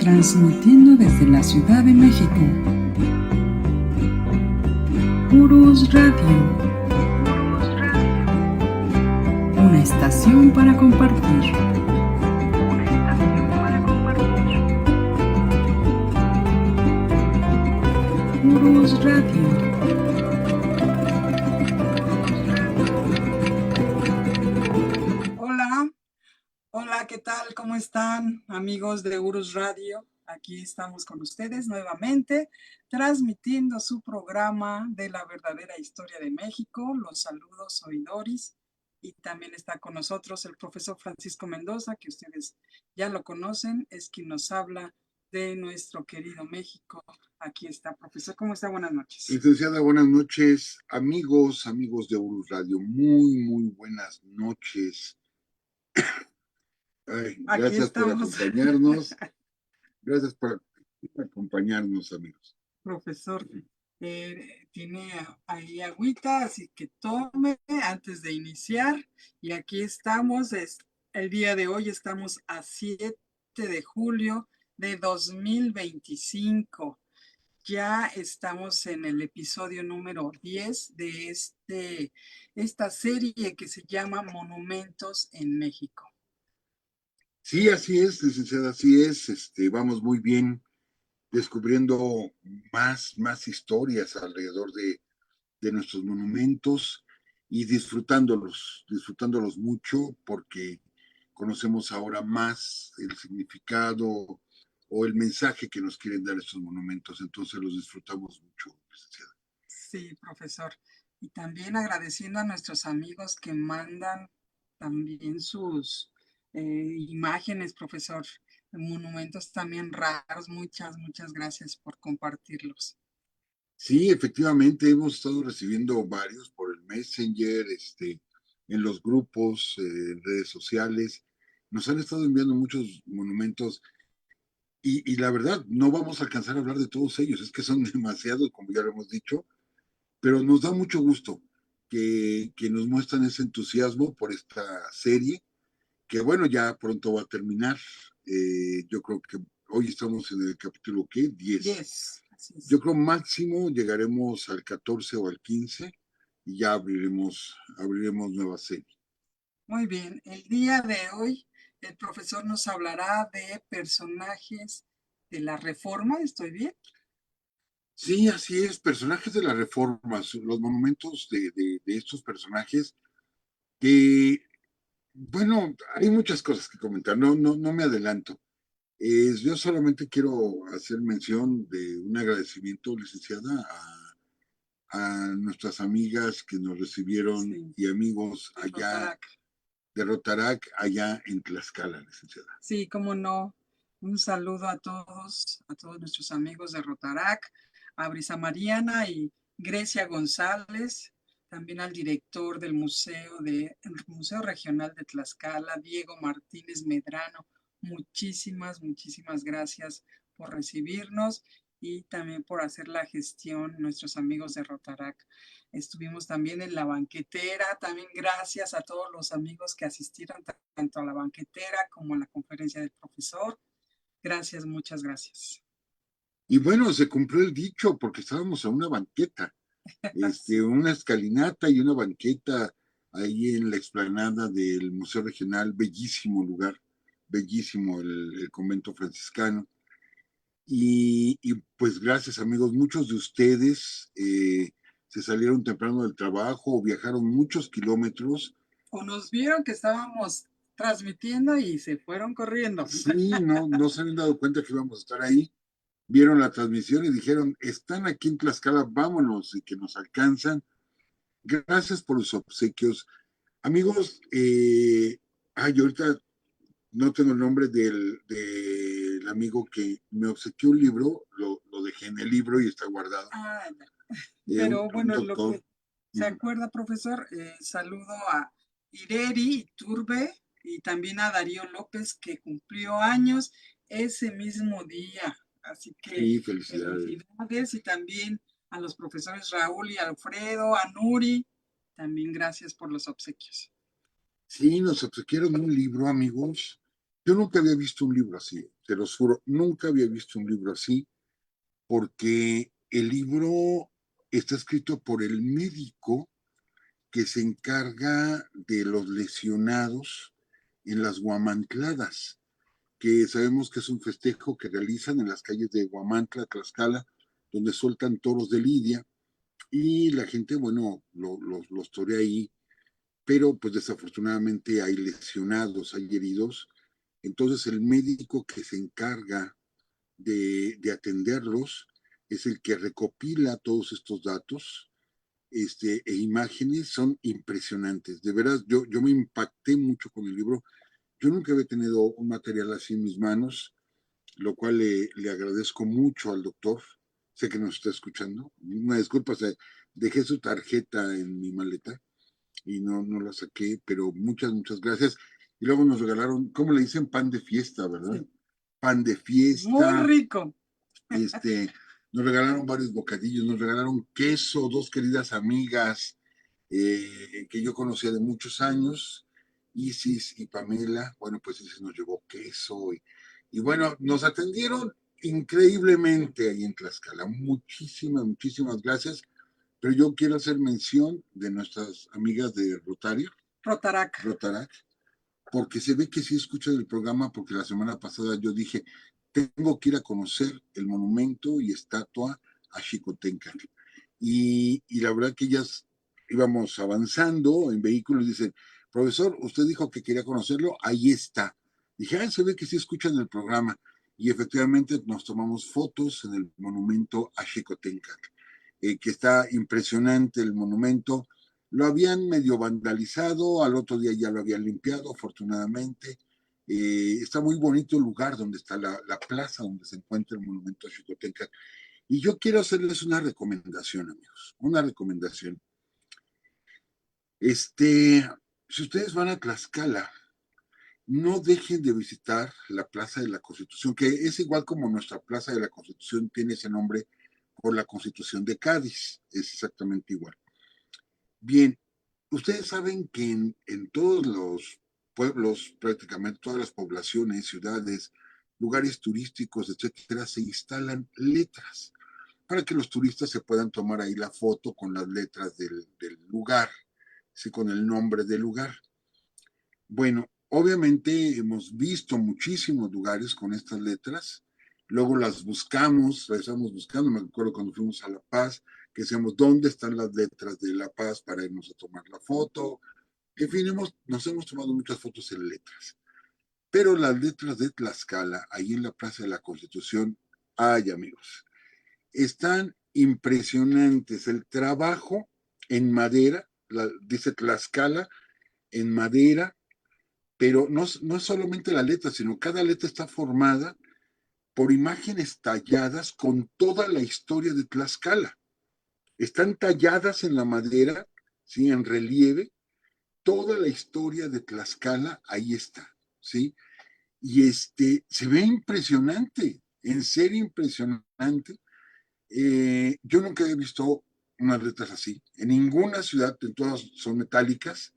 transmitiendo desde la Ciudad de México. Urus Radio, una estación para compartir. Urus Radio. Hola, ¿qué tal? ¿Cómo están, amigos de Urus Radio? Aquí estamos con ustedes nuevamente, transmitiendo su programa de la verdadera historia de México. Los saludos, soy Doris, y también está con nosotros el profesor Francisco Mendoza, que ustedes ya lo conocen, es quien nos habla de nuestro querido México. Aquí está, profesor. ¿Cómo está? Buenas noches. Licenciada, buenas noches. Amigos de Urus Radio, muy buenas noches. Gracias por acompañarnos. Gracias por acompañarnos, amigos. Profesor, tiene ahí agüita, así que tome antes de iniciar. Y aquí estamos, el día de hoy estamos a 7 de julio de 2025. Ya estamos en el episodio número 10 de esta serie que se llama Monumentos en México. Sí, así es, licenciada, así es. Vamos muy bien descubriendo más historias alrededor de nuestros monumentos y disfrutándolos mucho, porque conocemos ahora más el significado o el mensaje que nos quieren dar estos monumentos, entonces los disfrutamos mucho, licenciada. Sí, profesor. Y también agradeciendo a nuestros amigos que mandan también sus imágenes, profesor, monumentos también raros. Muchas gracias por compartirlos. Sí, efectivamente, hemos estado recibiendo varios por el Messenger, en los grupos, en redes sociales. Nos han estado enviando muchos monumentos y la verdad, no vamos a alcanzar a hablar de todos ellos, es que son demasiados, como ya lo hemos dicho, pero nos da mucho gusto que nos muestran ese entusiasmo por esta serie, que bueno, ya pronto va a terminar. Yo creo que hoy estamos en el capítulo, ¿qué? 10. Yo creo máximo llegaremos al 14 o al 15 y ya abriremos nueva serie. Muy bien, el día de hoy el profesor nos hablará de personajes de la Reforma, ¿estoy bien? Sí, así es, personajes de la Reforma, los monumentos de estos personajes que, bueno, hay muchas cosas que comentar, no me adelanto. Yo solamente quiero hacer mención de un agradecimiento, licenciada, a nuestras amigas que nos recibieron, sí, y amigos allá de Rotarac, allá en Tlaxcala, licenciada. Sí, cómo no. Un saludo a todos nuestros amigos de Rotarac, a Brisa Mariana y Grecia González, también al director del el Museo Regional de Tlaxcala, Diego Martínez Medrano. Muchísimas gracias por recibirnos y también por hacer la gestión, nuestros amigos de Rotarac. Estuvimos también en la banquetera, también gracias a todos los amigos que asistieron tanto a la banquetera como a la conferencia del profesor. Gracias, muchas gracias. Y bueno, se cumplió el dicho porque estábamos en una banqueta, una escalinata y una banqueta ahí en la explanada del Museo Regional, bellísimo lugar, bellísimo el convento franciscano. Y pues gracias, amigos, muchos de ustedes se salieron temprano del trabajo o viajaron muchos kilómetros. O nos vieron que estábamos transmitiendo y se fueron corriendo. Sí, no se habían dado cuenta que íbamos a estar ahí. Vieron la transmisión y dijeron, están aquí en Tlaxcala, vámonos, y que nos alcanzan. Gracias por los obsequios. Amigos, yo ahorita no tengo el nombre del amigo que me obsequió un libro, lo dejé en el libro y está guardado. Pero bueno, lo que se acuerda, profesor, saludo a Ireri Turbe y también a Darío López, que cumplió años ese mismo día. Así que sí, felicidades. Y también a los profesores Raúl y Alfredo, a Nuri, también gracias por los obsequios. Sí, nos obsequiaron un libro, amigos, Yo nunca había visto un libro así, te lo juro, nunca había visto un libro así, porque el libro está escrito por el médico que se encarga de los lesionados en las Huamantladas, que sabemos que es un festejo que realizan en las calles de Huamantla, Tlaxcala, donde sueltan toros de lidia y la gente, bueno, los torea ahí, pero pues desafortunadamente hay lesionados, hay heridos. Entonces el médico que se encarga de atenderlos es el que recopila todos estos datos e imágenes. Son impresionantes. De veras, yo me impacté mucho con el libro. Yo nunca había tenido un material así en mis manos, lo cual le agradezco mucho al doctor. Sé que nos está escuchando. Una disculpa, dejé su tarjeta en mi maleta y no la saqué, pero muchas gracias. Y luego nos regalaron, ¿cómo le dicen? Pan de fiesta, ¿verdad? Sí. Pan de Muy fiesta, rico. nos regalaron varios bocadillos, nos regalaron queso, dos queridas amigas que yo conocía de muchos años, Isis y Pamela. Bueno, pues Isis nos llevó queso y bueno, nos atendieron increíblemente ahí en Tlaxcala. Muchísimas gracias. Pero yo quiero hacer mención de nuestras amigas de Rotario, Rotarac. Rotarac, porque se ve que sí escuchan el programa, porque la semana pasada yo dije, tengo que ir a conocer el monumento y estatua a Xicotenca. Y la verdad que ellas íbamos avanzando en vehículos y dicen, profesor, usted dijo que quería conocerlo, ahí está. Dije, se ve que sí escuchan el programa. Y efectivamente nos tomamos fotos en el monumento a Xicotenca, que está impresionante el monumento. Lo habían medio vandalizado, al otro día ya lo habían limpiado, afortunadamente. Está muy bonito el lugar donde está la plaza donde se encuentra el monumento a Xicotenca. Y yo quiero hacerles una recomendación, amigos, una recomendación. Si ustedes van a Tlaxcala, no dejen de visitar la Plaza de la Constitución, que es igual como nuestra Plaza de la Constitución tiene ese nombre por la Constitución de Cádiz, es exactamente igual. Bien, ustedes saben que en todos los pueblos, prácticamente todas las poblaciones, ciudades, lugares turísticos, etcétera, se instalan letras para que los turistas se puedan tomar ahí la foto con las letras del lugar, ¿sí? Con el nombre del lugar. Bueno, obviamente hemos visto muchísimos lugares con estas letras, luego las buscamos, las estamos buscando. Me acuerdo cuando fuimos a La Paz, que decíamos, ¿dónde están las letras de La Paz para irnos a tomar la foto? En fin, nos hemos tomado muchas fotos en letras, pero las letras de Tlaxcala, ahí en la Plaza de la Constitución, ay amigos, están impresionantes. El trabajo en madera, dice Tlaxcala, en madera, pero no es solamente la letra, sino cada letra está formada por imágenes talladas con toda la historia de Tlaxcala. Están talladas en la madera, ¿sí? En relieve, toda la historia de Tlaxcala ahí está, ¿sí? Y se ve impresionante, en serio impresionante. Yo nunca he visto unas letras así, en ninguna ciudad, en todas son metálicas,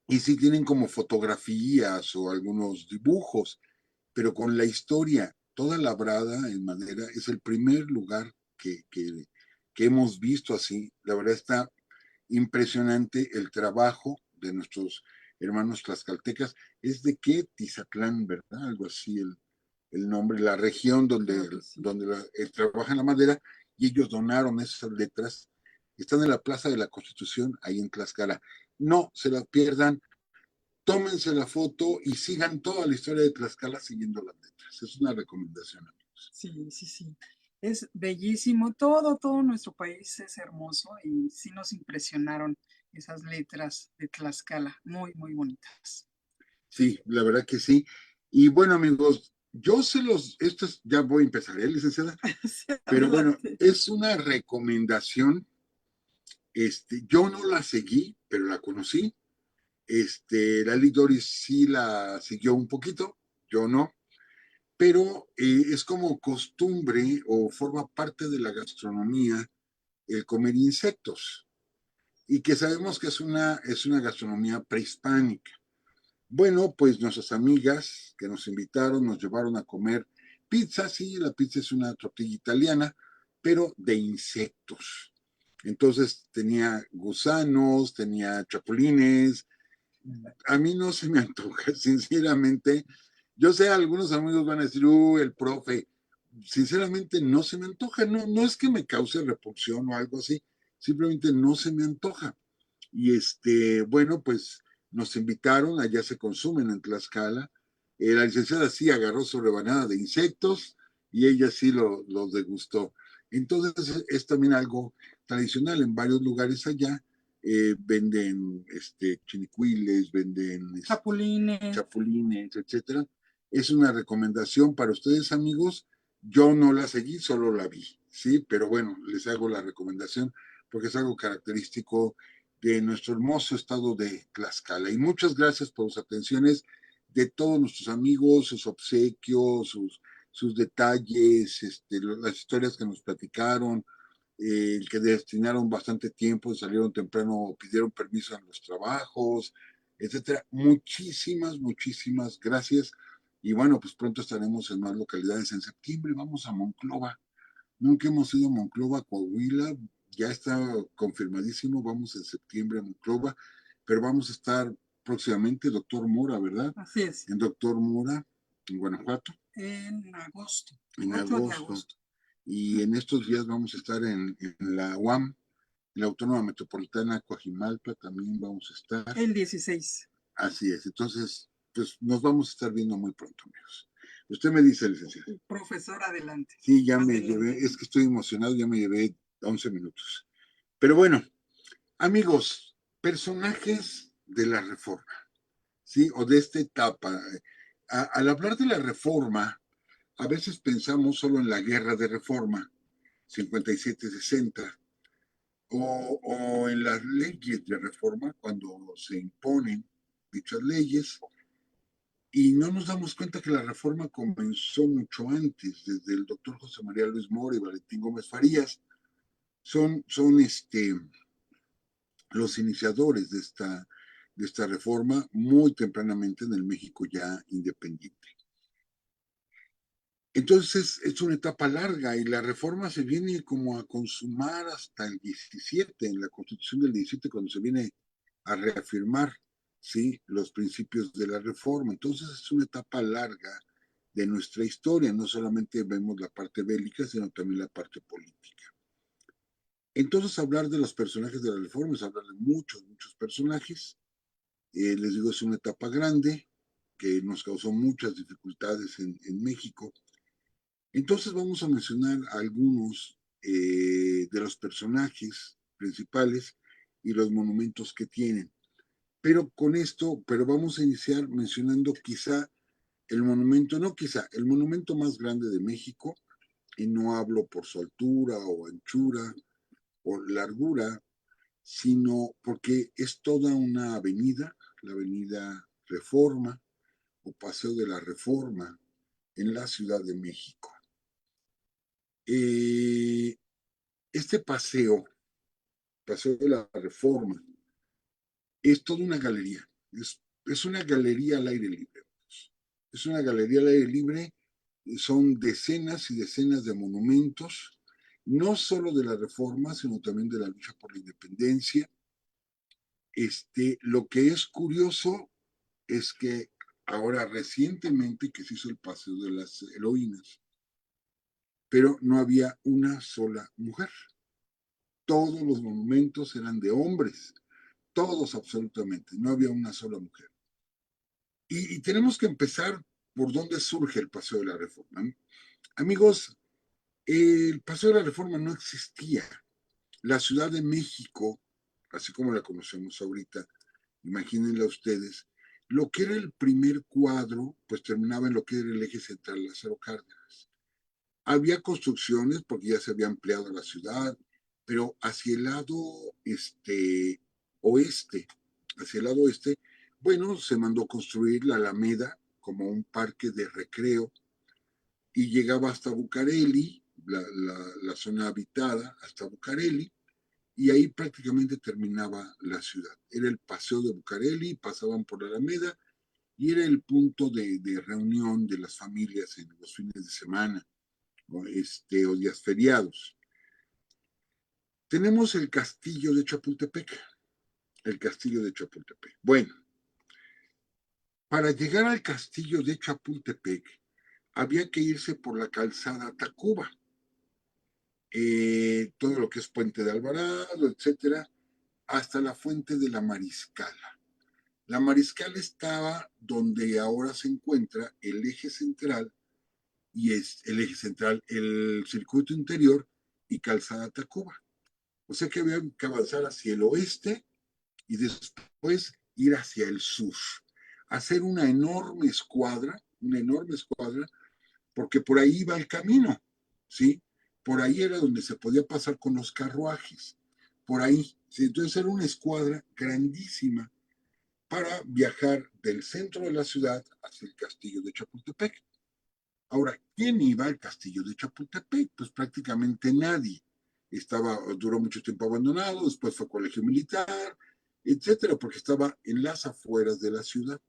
y sí tienen como fotografías o algunos dibujos, pero con la historia toda labrada en madera. Es el primer lugar que hemos visto así. La verdad está impresionante el trabajo de nuestros hermanos tlaxcaltecas. ¿Es de qué? Tizatlán, ¿verdad? Algo así el nombre, la región donde trabajan la madera, y ellos donaron esas letras. Están en la Plaza de la Constitución, ahí en Tlaxcala. No se la pierdan, tómense la foto y sigan toda la historia de Tlaxcala siguiendo las letras. Es una recomendación, amigos. Sí, sí, sí. Es bellísimo. Todo nuestro país es hermoso y sí nos impresionaron esas letras de Tlaxcala. Muy bonitas. Sí, la verdad que sí. Y bueno, amigos, ya voy a empezar, licenciada? Sí, Pero bueno, adelante. es una recomendación. Yo no la seguí, pero la conocí. Lali Doris sí la siguió un poquito, yo no, pero es como costumbre o forma parte de la gastronomía el comer insectos, y que sabemos que es una gastronomía prehispánica. Bueno, pues nuestras amigas que nos invitaron nos llevaron a comer pizza. Sí, la pizza es una tortilla italiana, pero de insectos. Entonces tenía gusanos, tenía chapulines. A mí no se me antoja, sinceramente. Yo sé, algunos amigos van a decir, el profe. Sinceramente no se me antoja. No, no es que me cause repulsión o algo así, simplemente no se me antoja. Y bueno, pues nos invitaron, allá se consumen en Tlaxcala. La licenciada sí agarró su rebanada de insectos y ella sí lo degustó. Entonces es también algo tradicional en varios lugares allá. Venden chinicuiles, venden Chapulines. chapulines, etcétera. Es una recomendación para ustedes, amigos. Yo no la seguí, solo la vi, ¿sí? Pero bueno, les hago la recomendación porque es algo característico de nuestro hermoso estado de Tlaxcala. Y muchas gracias por sus atenciones de todos nuestros amigos, sus obsequios, sus detalles, las historias que nos platicaron, que destinaron bastante tiempo, salieron temprano, pidieron permiso en los trabajos, etcétera. Muchísimas, muchísimas gracias. Y bueno, pues pronto estaremos en más localidades. En septiembre vamos a Monclova. Nunca hemos ido a Monclova, Coahuila. Ya está confirmadísimo. Vamos en septiembre a Monclova, pero vamos a estar próximamente, doctor Mora, ¿verdad? Así es. En doctor Mora, en Guanajuato. En agosto. En 8 de agosto. agosto. Y en estos días vamos a estar en la UAM, en la Autónoma Metropolitana Coajimalpa, también vamos a estar. El 16. Así es. Entonces, pues nos vamos a estar viendo muy pronto, amigos. Usted me dice, licenciado. Profesor, adelante. Sí, ya me llevé, Adelante. es que estoy emocionado, ya me llevé 11 minutos. Pero bueno, amigos, personajes de la reforma, ¿sí? O de esta etapa. Al hablar de la reforma, a veces pensamos solo en la guerra de reforma, 57-60, o en las leyes de reforma, cuando se imponen dichas leyes, y no nos damos cuenta que la reforma comenzó mucho antes, desde el doctor José María Luis Mora y Valentín Gómez Farías. Son los iniciadores de esta reforma muy tempranamente en el México ya independiente. Entonces es una etapa larga y la reforma se viene como a consumar hasta el 17, en la Constitución del 17, cuando se viene a reafirmar, ¿sí?, los principios de la reforma. Entonces es una etapa larga de nuestra historia, no solamente vemos la parte bélica, sino también la parte política. Entonces hablar de los personajes de la reforma es hablar de muchos, muchos personajes. Les digo, es una etapa grande que nos causó muchas dificultades en México. Entonces vamos a mencionar algunos de los personajes principales y los monumentos que tienen. Pero vamos a iniciar mencionando quizá el monumento, no quizá, el monumento más grande de México, y no hablo por su altura o anchura o largura, sino porque es toda una avenida, la avenida Reforma o Paseo de la Reforma en la Ciudad de México. Eh, este paseo de la Reforma, es toda una galería, es una galería al aire libre. Es una galería al aire libre, son decenas y decenas de monumentos, no solo de la Reforma, sino también de la lucha por la independencia. Lo que es curioso es que ahora recientemente que se hizo el paseo de las heroínas, pero no había una sola mujer. Todos los monumentos eran de hombres, todos absolutamente, no había una sola mujer. Y tenemos que empezar por dónde surge el Paseo de la Reforma. Amigos, el Paseo de la Reforma no existía. La Ciudad de México, así como la conocemos ahorita, imagínenla ustedes, lo que era el primer cuadro, pues terminaba en lo que era el eje central Lázaro Cárdenas. Había construcciones porque ya se había ampliado la ciudad, pero hacia el lado oeste, hacia el lado oeste, bueno, se mandó construir la Alameda como un parque de recreo y llegaba hasta Bucareli, la zona habitada, hasta Bucareli, y ahí prácticamente terminaba la ciudad. Era el paseo de Bucareli, pasaban por la Alameda y era el punto de reunión de las familias en los fines de semana o días feriados. Tenemos el castillo de Chapultepec, el castillo de Chapultepec. Bueno, para llegar al castillo de Chapultepec había que irse por la calzada Tacuba, todo lo que es Puente de Alvarado, etcétera, hasta la fuente de la Mariscala. La Mariscala estaba donde ahora se encuentra el eje central, y es el eje central, el circuito interior y calzada Tacuba. O sea que había que avanzar hacia el oeste y después ir hacia el sur, hacer una enorme escuadra, porque por ahí iba el camino, ¿sí? Por ahí era donde se podía pasar con los carruajes, por ahí. ¿Sí? Entonces era una escuadra grandísima para viajar del centro de la ciudad hacia el castillo de Chapultepec. Ahora, ¿quién iba al castillo de Chapultepec? Pues prácticamente nadie. Duró mucho tiempo abandonado, después fue colegio militar, etcétera, porque estaba en las afueras de la ciudad.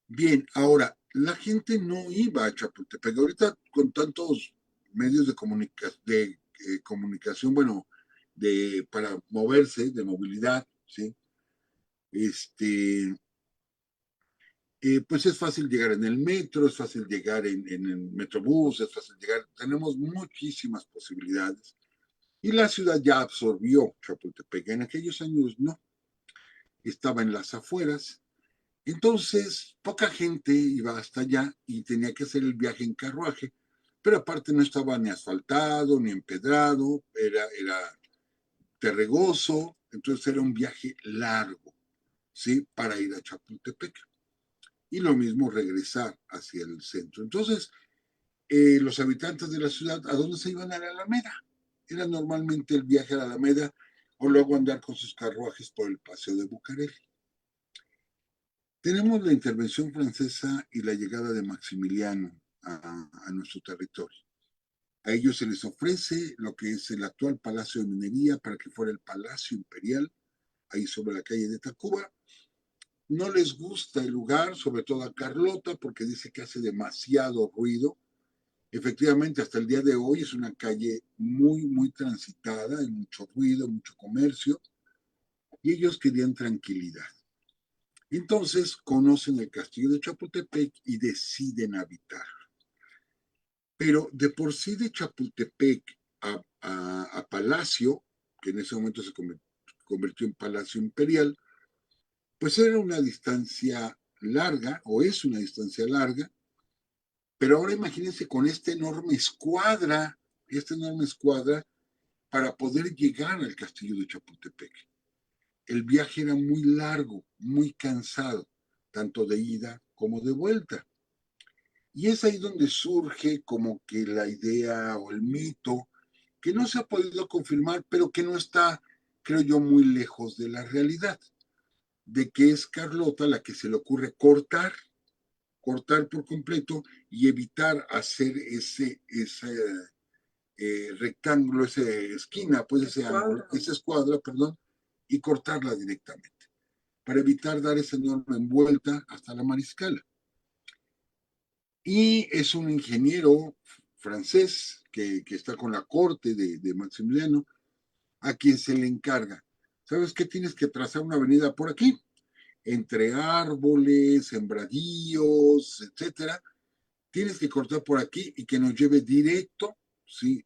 Bien, ahora, la gente no iba a Chapultepec. Ahorita con tantos medios de comunicación, bueno, para moverse, de movilidad, ¿sí? Pues es fácil llegar en el metro, es fácil llegar en el metrobús, es fácil llegar, tenemos muchísimas posibilidades. Y la ciudad ya absorbió Chapultepec. En aquellos años no, estaba en las afueras. Entonces, poca gente iba hasta allá y tenía que hacer el viaje en carruaje, pero aparte no estaba ni asfaltado, ni empedrado, era terregoso, entonces era un viaje largo, ¿sí? Para ir a Chapultepec. Y lo mismo regresar hacia el centro. Entonces, los habitantes de la ciudad, ¿a dónde se iban? A la Alameda. Era normalmente el viaje a la Alameda o luego andar con sus carruajes por el paseo de Bucareli. Tenemos la intervención francesa y la llegada de Maximiliano a nuestro territorio. A ellos se les ofrece lo que es el actual Palacio de Minería para que fuera el Palacio Imperial, ahí sobre la calle de Tacuba. No les gusta el lugar, sobre todo a Carlota, porque dice que hace demasiado ruido. Efectivamente, hasta el día de hoy es una calle muy, muy transitada, hay mucho ruido, mucho comercio, y ellos querían tranquilidad. Entonces conocen el castillo de Chapultepec y deciden habitar. Pero de por sí de Chapultepec a Palacio, que en ese momento se convirtió en Palacio Imperial, pues era una distancia larga, o es una distancia larga, pero ahora imagínense con esta enorme escuadra para poder llegar al castillo de Chapultepec. El viaje era muy largo, muy cansado, tanto de ida como de vuelta. Y es ahí donde surge como que la idea o el mito, que no se ha podido confirmar, pero que no está, creo yo, muy lejos de la realidad, de que es Carlota la que se le ocurre cortar por completo y evitar hacer ese rectángulo, esa esquina, pues ese ángulo, esa escuadra, perdón, y cortarla directamente, para evitar dar esa enorme vuelta hasta la Mariscala. Y es un ingeniero francés que está con la corte de Maximiliano, a quien se le encarga. ¿Sabes qué? Tienes que trazar una avenida por aquí, entre árboles, sembradíos, etcétera. Tienes que cortar por aquí y que nos lleve directo, ¿sí?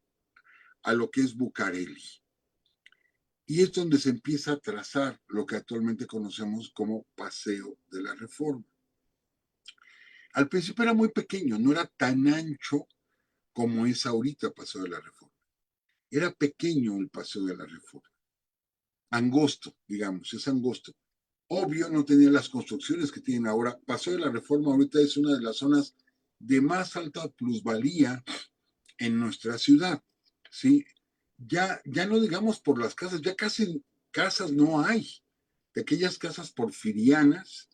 A lo que es Bucareli. Y es donde se empieza a trazar lo que actualmente conocemos como Paseo de la Reforma. Al principio era muy pequeño, no era tan ancho como es ahorita Paseo de la Reforma. Era pequeño el Paseo de la Reforma. Angosto, digamos, es angosto. Obvio, no tenía las construcciones que tienen ahora. Paseo de la Reforma ahorita es una de las zonas de más alta plusvalía en nuestra ciudad, ¿sí? Ya no digamos por las casas, ya casi casas no hay, de aquellas casas porfirianas,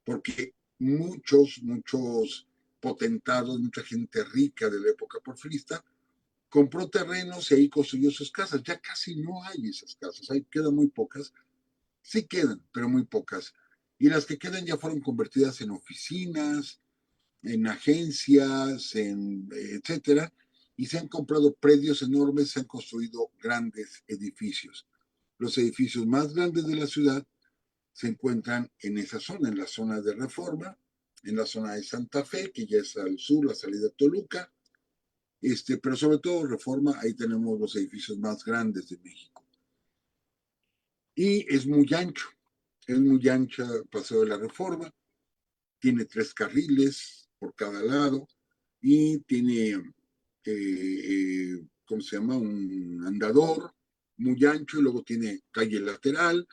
porque muchos potentados, mucha gente rica de la época porfirista, compró terrenos y ahí construyó sus casas. Ya casi no hay esas casas, ahí quedan muy pocas, sí quedan, pero muy pocas. y las que quedan ya fueron convertidas en oficinas, en agencias, etcétera, y se han comprado predios enormes, se han construido grandes edificios. Los edificios más grandes de la ciudad se encuentran en esa zona, en la zona de Reforma, en la zona de Santa Fe, que ya es al sur, la salida de Toluca, pero sobre todo Reforma, ahí tenemos los edificios más grandes de México. Y es muy ancha Paseo de la Reforma, tiene 3 carriles por cada lado y tiene, ¿cómo se llama? Un andador muy ancho y luego tiene calle lateral.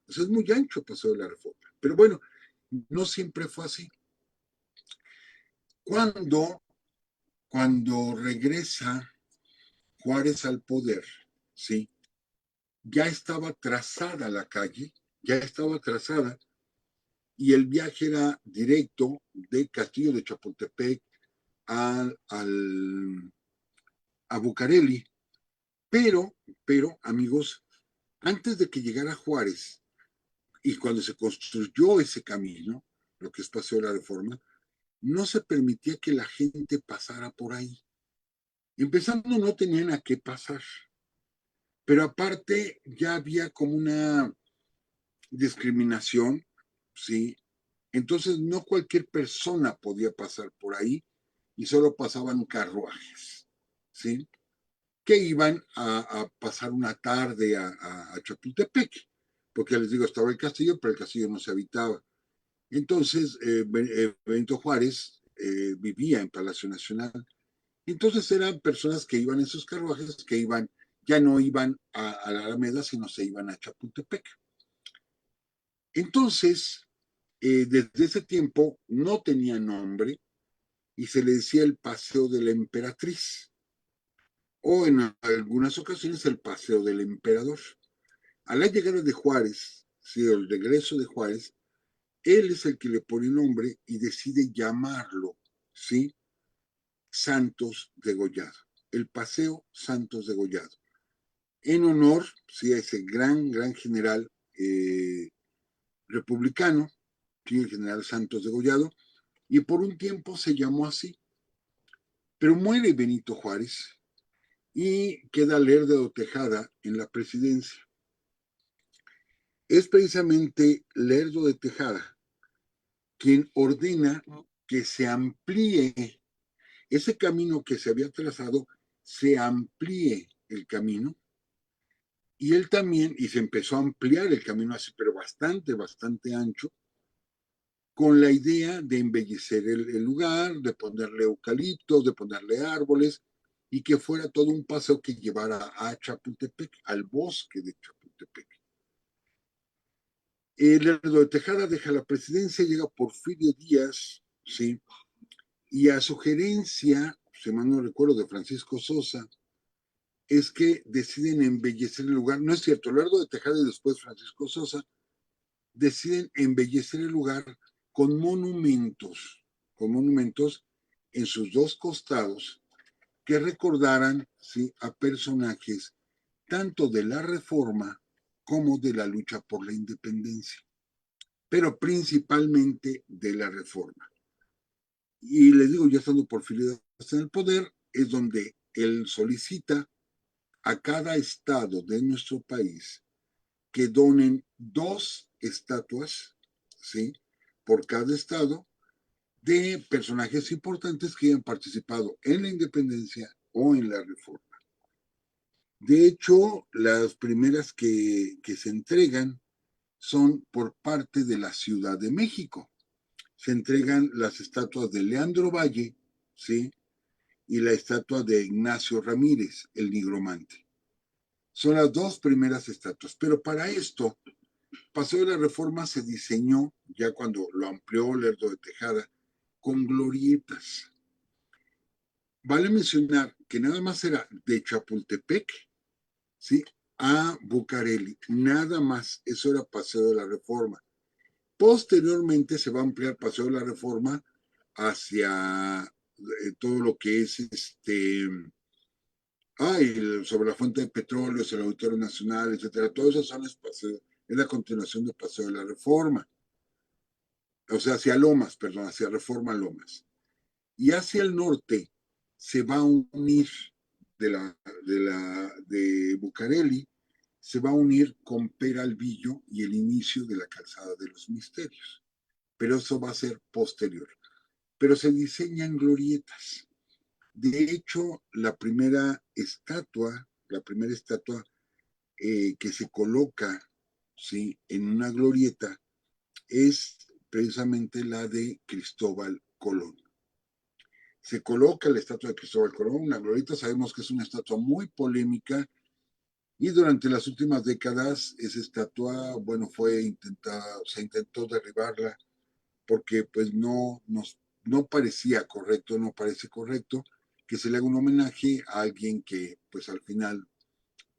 O sea, es muy ancho Paseo de la Reforma. Pero bueno, no siempre fue así. Cuando, cuando regresa Juárez al poder, ¿sí? Ya estaba trazada la calle, ya estaba trazada, y el viaje era directo de Castillo de Chapultepec a Bucareli. Pero, amigos, antes de que llegara Juárez y cuando se construyó ese camino, lo que es Paseo de la Reforma, no se permitía que la gente pasara por ahí. Empezando, no tenían a qué pasar, pero aparte ya había como una discriminación, ¿sí? Entonces no cualquier persona podía pasar por ahí y solo pasaban carruajes, ¿sí? Que iban a pasar una tarde a Chapultepec, porque ya les digo, estaba el castillo, pero el castillo no se habitaba. Entonces, Benito Juárez vivía en Palacio Nacional. Entonces eran personas que iban en sus carruajes, que iban, ya no iban a la Alameda, sino se iban a Chapultepec. Entonces, desde ese tiempo no tenía nombre y se le decía el Paseo de la Emperatriz o en algunas ocasiones el Paseo del Emperador. A la llegada de Juárez, sí, el regreso de Juárez, él es el que le pone nombre y decide llamarlo, ¿sí? Santos Degollado, el Paseo Santos Degollado, en honor, sí, a ese gran general republicano, sí, el general Santos Degollado, y por un tiempo se llamó así. Pero muere Benito Juárez y queda Lerdo de Tejada en la presidencia. Es precisamente Lerdo de Tejada quien ordena que se amplíe ese camino que se había trazado, se amplíe el camino, y él también, y se empezó a ampliar el camino así, pero bastante ancho, con la idea de embellecer el lugar, de ponerle eucaliptos, de ponerle árboles, y que fuera todo un paseo que llevara a Chapultepec, al bosque de Chapultepec. Lerdo de Tejada deja la presidencia, llega Porfirio Díaz, ¿sí? Y a sugerencia, si mal no recuerdo, de Francisco Sosa, es que deciden embellecer el lugar. No es cierto, Lerdo de Tejada y después Francisco Sosa deciden embellecer el lugar con monumentos en sus 2 costados que recordaran, ¿sí?, a personajes tanto de la Reforma como de la lucha por la independencia, pero principalmente de la Reforma. Y les digo, ya estando Porfirio en el poder, es donde él solicita a cada estado de nuestro país que donen 2 estatuas, ¿sí?, por cada estado, de personajes importantes que hayan participado en la independencia o en la reforma. De hecho, las primeras que se entregan son por parte de la Ciudad de México. Se entregan las estatuas de Leandro Valle, ¿sí?, y la estatua de Ignacio Ramírez, el nigromante. Son las 2 primeras estatuas, pero para esto, Paseo de la Reforma se diseñó, ya cuando lo amplió Lerdo de Tejada, con glorietas. Vale mencionar que nada más era de Chapultepec, ¿sí?, a Bucareli, nada más, eso era Paseo de la Reforma. Posteriormente se va a ampliar Paseo de la Reforma hacia todo lo que es sobre la fuente de petróleo, el Auditorio Nacional, etcétera. Todo eso son es la continuación del Paseo de la Reforma. o sea, hacia Lomas, perdón, hacia Reforma Lomas. Y hacia el norte se va a unir de Bucareli, se va a unir con Peralvillo y el inicio de la Calzada de los Misterios. Pero eso va a ser posterior. Pero se diseñan glorietas. De hecho, la primera estatua que se coloca, ¿sí?, en una glorieta es precisamente la de Cristóbal Colón. Se coloca la estatua de Cristóbal Colón, una glorieta, sabemos que es una estatua muy polémica y durante las últimas décadas esa estatua, bueno, se intentó derribarla porque pues no parecía correcto, no parece correcto que se le haga un homenaje a alguien que pues al final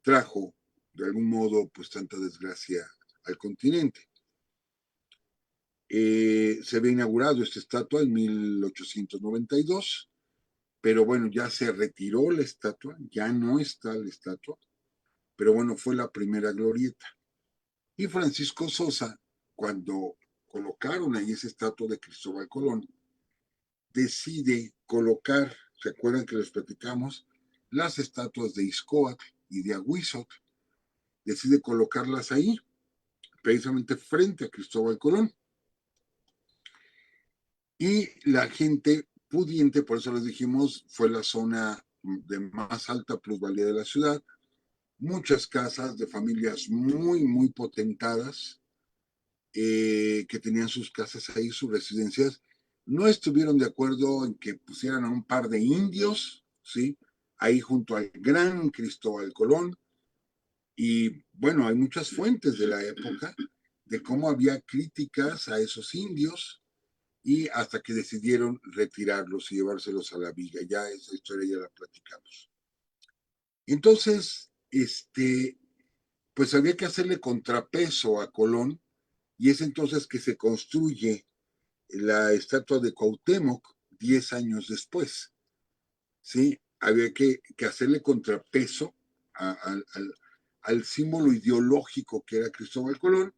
trajo de algún modo pues tanta desgracia al continente. Se había inaugurado esta estatua en 1892, pero bueno, ya se retiró la estatua, ya no está la estatua, pero bueno, fue la primera glorieta. Y Francisco Sosa, cuando colocaron ahí esa estatua de Cristóbal Colón, decide colocar, ¿se acuerdan que les platicamos? Las estatuas de Ixcóatl y de Ahuizotl, decide colocarlas ahí, precisamente frente a Cristóbal Colón. Y la gente pudiente, por eso les dijimos, fue la zona de más alta plusvalía de la ciudad, muchas casas de familias muy, muy potentadas, que tenían sus casas ahí, sus residencias, no estuvieron de acuerdo en que pusieran a un par de indios, ¿sí?, ahí junto al gran Cristóbal Colón. Y bueno, hay muchas fuentes de la época de cómo había críticas a esos indios y hasta que decidieron retirarlos y llevárselos a la viga. Ya esa historia ya la platicamos. Entonces, pues había que hacerle contrapeso a Colón y es entonces que se construye la estatua de Cuauhtémoc 10 años después. ¿Sí? Había que hacerle contrapeso al símbolo ideológico que era Cristóbal Colón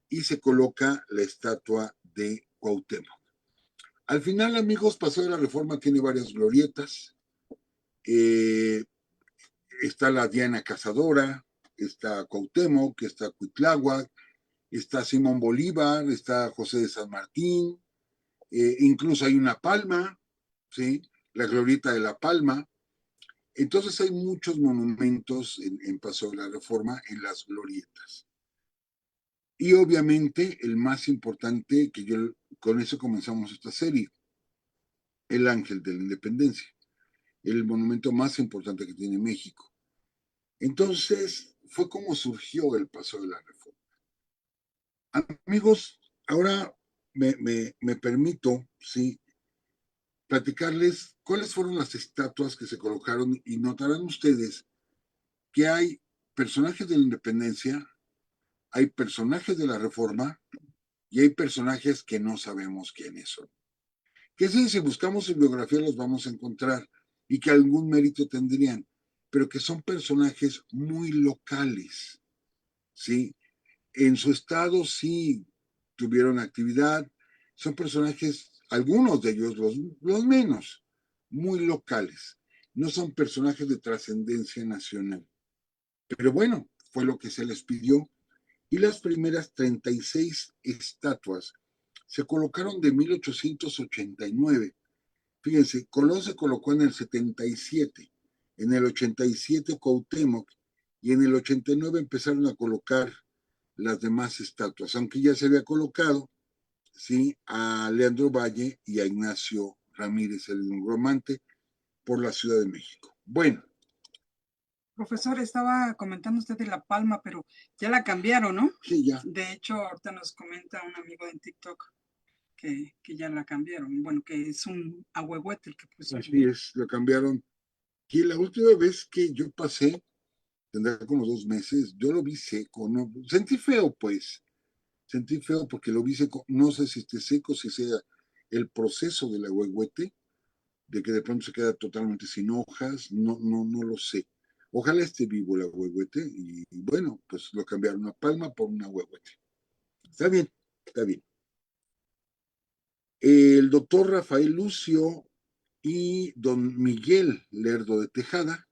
y se coloca la estatua de Cuauhtémoc. Al final, amigos, Paseo de la Reforma tiene varias glorietas. Eh, Está la Diana Cazadora, está Cuauhtémoc, está Cuitláhuac, está Simón Bolívar, está José de San Martín, incluso hay una palma, ¿sí?, la glorieta de la Palma. Entonces hay muchos monumentos en Paseo de la Reforma en las glorietas. Y obviamente el más importante, con eso comenzamos esta serie, el Ángel de la Independencia, el monumento más importante que tiene México. Entonces fue como surgió el Paseo de la Reforma. Amigos, ahora me permito, sí, platicarles cuáles fueron las estatuas que se colocaron y notarán ustedes que hay personajes de la Independencia, hay personajes de la Reforma y hay personajes que no sabemos quiénes son. Que sí, si buscamos su biografía los vamos a encontrar y que algún mérito tendrían, pero que son personajes muy locales, ¿sí? En su estado sí tuvieron actividad, son personajes, algunos de ellos, los menos, muy locales, no son personajes de trascendencia nacional. Pero bueno, fue lo que se les pidió y las primeras 36 estatuas se colocaron de 1889. Fíjense, Colón se colocó en el 77, en el 87 Cuauhtémoc y en el 89 empezaron a colocar las demás estatuas, aunque ya se había colocado, sí, a Leandro Valle y a Ignacio Ramírez, el Romante, por la Ciudad de México. Bueno. Profesor, estaba comentando usted de La Palma, pero ya la cambiaron, ¿no? Sí, ya. De hecho, ahorita nos comenta un amigo en TikTok que ya la cambiaron. Bueno, que es un ahuehuete el que pusieron. Así es, lo cambiaron. Y la última vez que yo pasé, tendrá como 2 meses, yo lo vi seco, ¿no? Sentí feo, pues. Sentí feo porque lo vi seco. No sé si esté seco, si sea el proceso del ahuehuete, de que de pronto se queda totalmente sin hojas, no lo sé. Ojalá esté vivo el ahuehuete y bueno, pues lo cambiaron a palma por un ahuehuete. Está bien, está bien. El doctor Rafael Lucio y don Miguel Lerdo de Tejada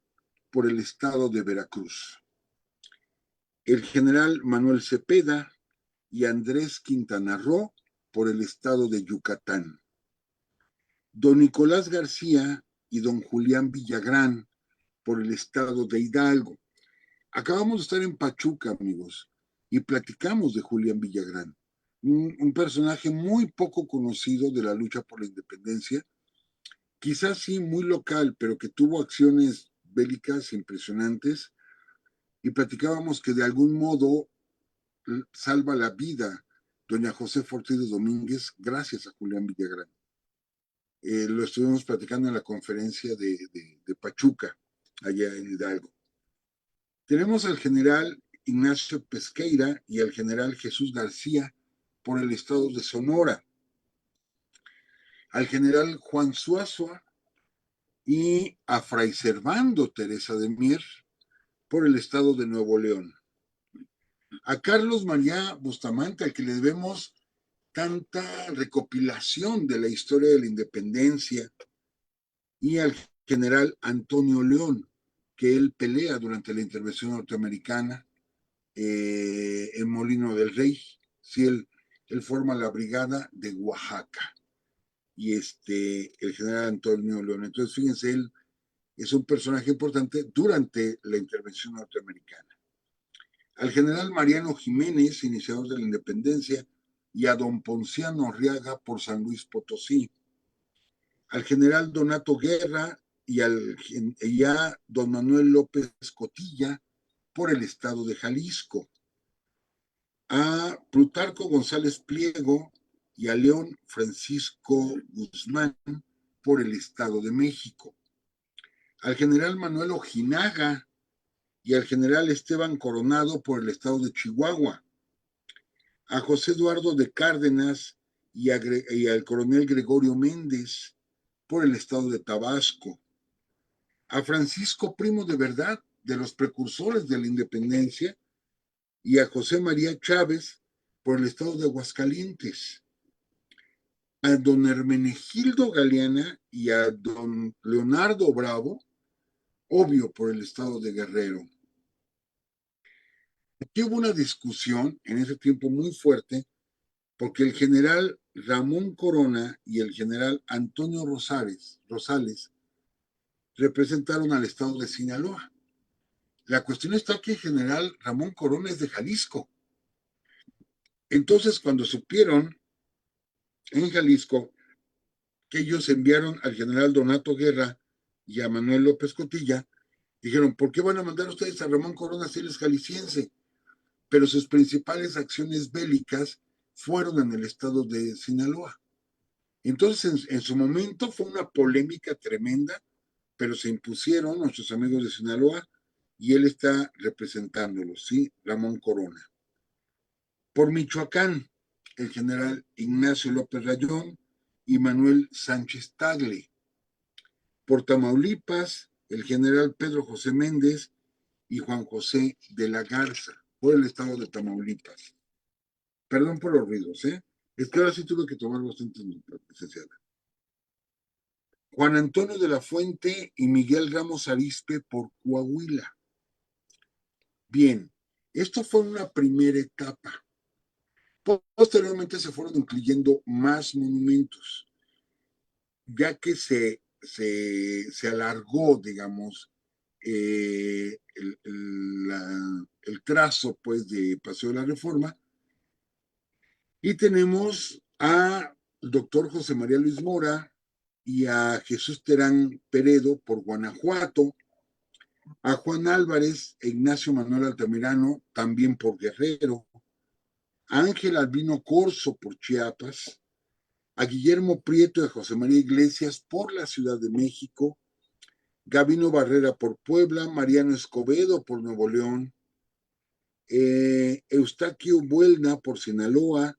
por el estado de Veracruz. El general Manuel Cepeda y Andrés Quintana Roo por el estado de Yucatán. Don Nicolás García y don Julián Villagrán por el estado de Hidalgo. Acabamos de estar en Pachuca, amigos, y platicamos de Julián Villagrán, un personaje muy poco conocido de la lucha por la independencia, quizás sí muy local, pero que tuvo acciones bélicas impresionantes, y platicábamos que de algún modo salva la vida doña José Ortiz de Domínguez gracias a Julián Villagrán. Lo estuvimos platicando en la conferencia de Pachuca, allá en Hidalgo. Tenemos al general Ignacio Pesqueira y al general Jesús García por el estado de Sonora, al general Juan Suazua y a Fray Servando Teresa de Mier por el estado de Nuevo León. A Carlos María Bustamante, al que le debemos tanta recopilación de la historia de la independencia, y al general Antonio León, que él pelea durante la intervención norteamericana en Molino del Rey. Sí, él forma la brigada de Oaxaca. Y el general Antonio León. Entonces, fíjense, él es un personaje importante durante la intervención norteamericana. Al general Mariano Jiménez, iniciador de la independencia, y a don Ponciano Arriaga por San Luis Potosí. Al general Donato Guerra y a don Manuel López Cotilla por el estado de Jalisco. A Plutarco González Pliego y a León Francisco Guzmán por el estado de México. Al general Manuel Ojinaga y al general Esteban Coronado por el estado de Chihuahua. A José Eduardo de Cárdenas y al coronel Gregorio Méndez por el estado de Tabasco. A Francisco Primo de Verdad, de los precursores de la independencia, y a José María Chávez por el estado de Aguascalientes. A don Hermenegildo Galeana y a don Leonardo Bravo, obvio por el estado de Guerrero. Aquí hubo una discusión en ese tiempo muy fuerte porque el general Ramón Corona y el general Antonio Rosales representaron al estado de Sinaloa. La cuestión está que el general Ramón Corona es de Jalisco. Entonces, cuando supieron en Jalisco que ellos enviaron al general Donato Guerra y a Manuel López Cotilla, dijeron, ¿por qué van a mandar ustedes a Ramón Corona si él es jalisciense? Pero sus principales acciones bélicas fueron en el estado de Sinaloa. Entonces, en su momento fue una polémica tremenda, pero se impusieron nuestros amigos de Sinaloa y él está representándolos, ¿sí? Ramón Corona. Por Michoacán, el general Ignacio López Rayón y Manuel Sánchez Tagle. Por Tamaulipas, el general Pedro José Méndez y Juan José de la Garza, por el estado de Tamaulipas. Perdón por los ruidos, ¿eh? Es que ahora sí tuve que tomar bastante nota, licenciada. Juan Antonio de la Fuente y Miguel Ramos Arizpe por Coahuila. Bien, esto fue una primera etapa. Posteriormente se fueron incluyendo más monumentos, ya que se alargó, digamos, el trazo pues, de Paseo de la Reforma. Y tenemos al doctor José María Luis Mora y a Jesús Terán Peredo por Guanajuato, a Juan Álvarez e Ignacio Manuel Altamirano también por Guerrero, a Ángel Albino Corso por Chiapas, a Guillermo Prieto y a José María Iglesias por la Ciudad de México, Gabino Barrera por Puebla, Mariano Escobedo por Nuevo León, Eustaquio Buelna por Sinaloa,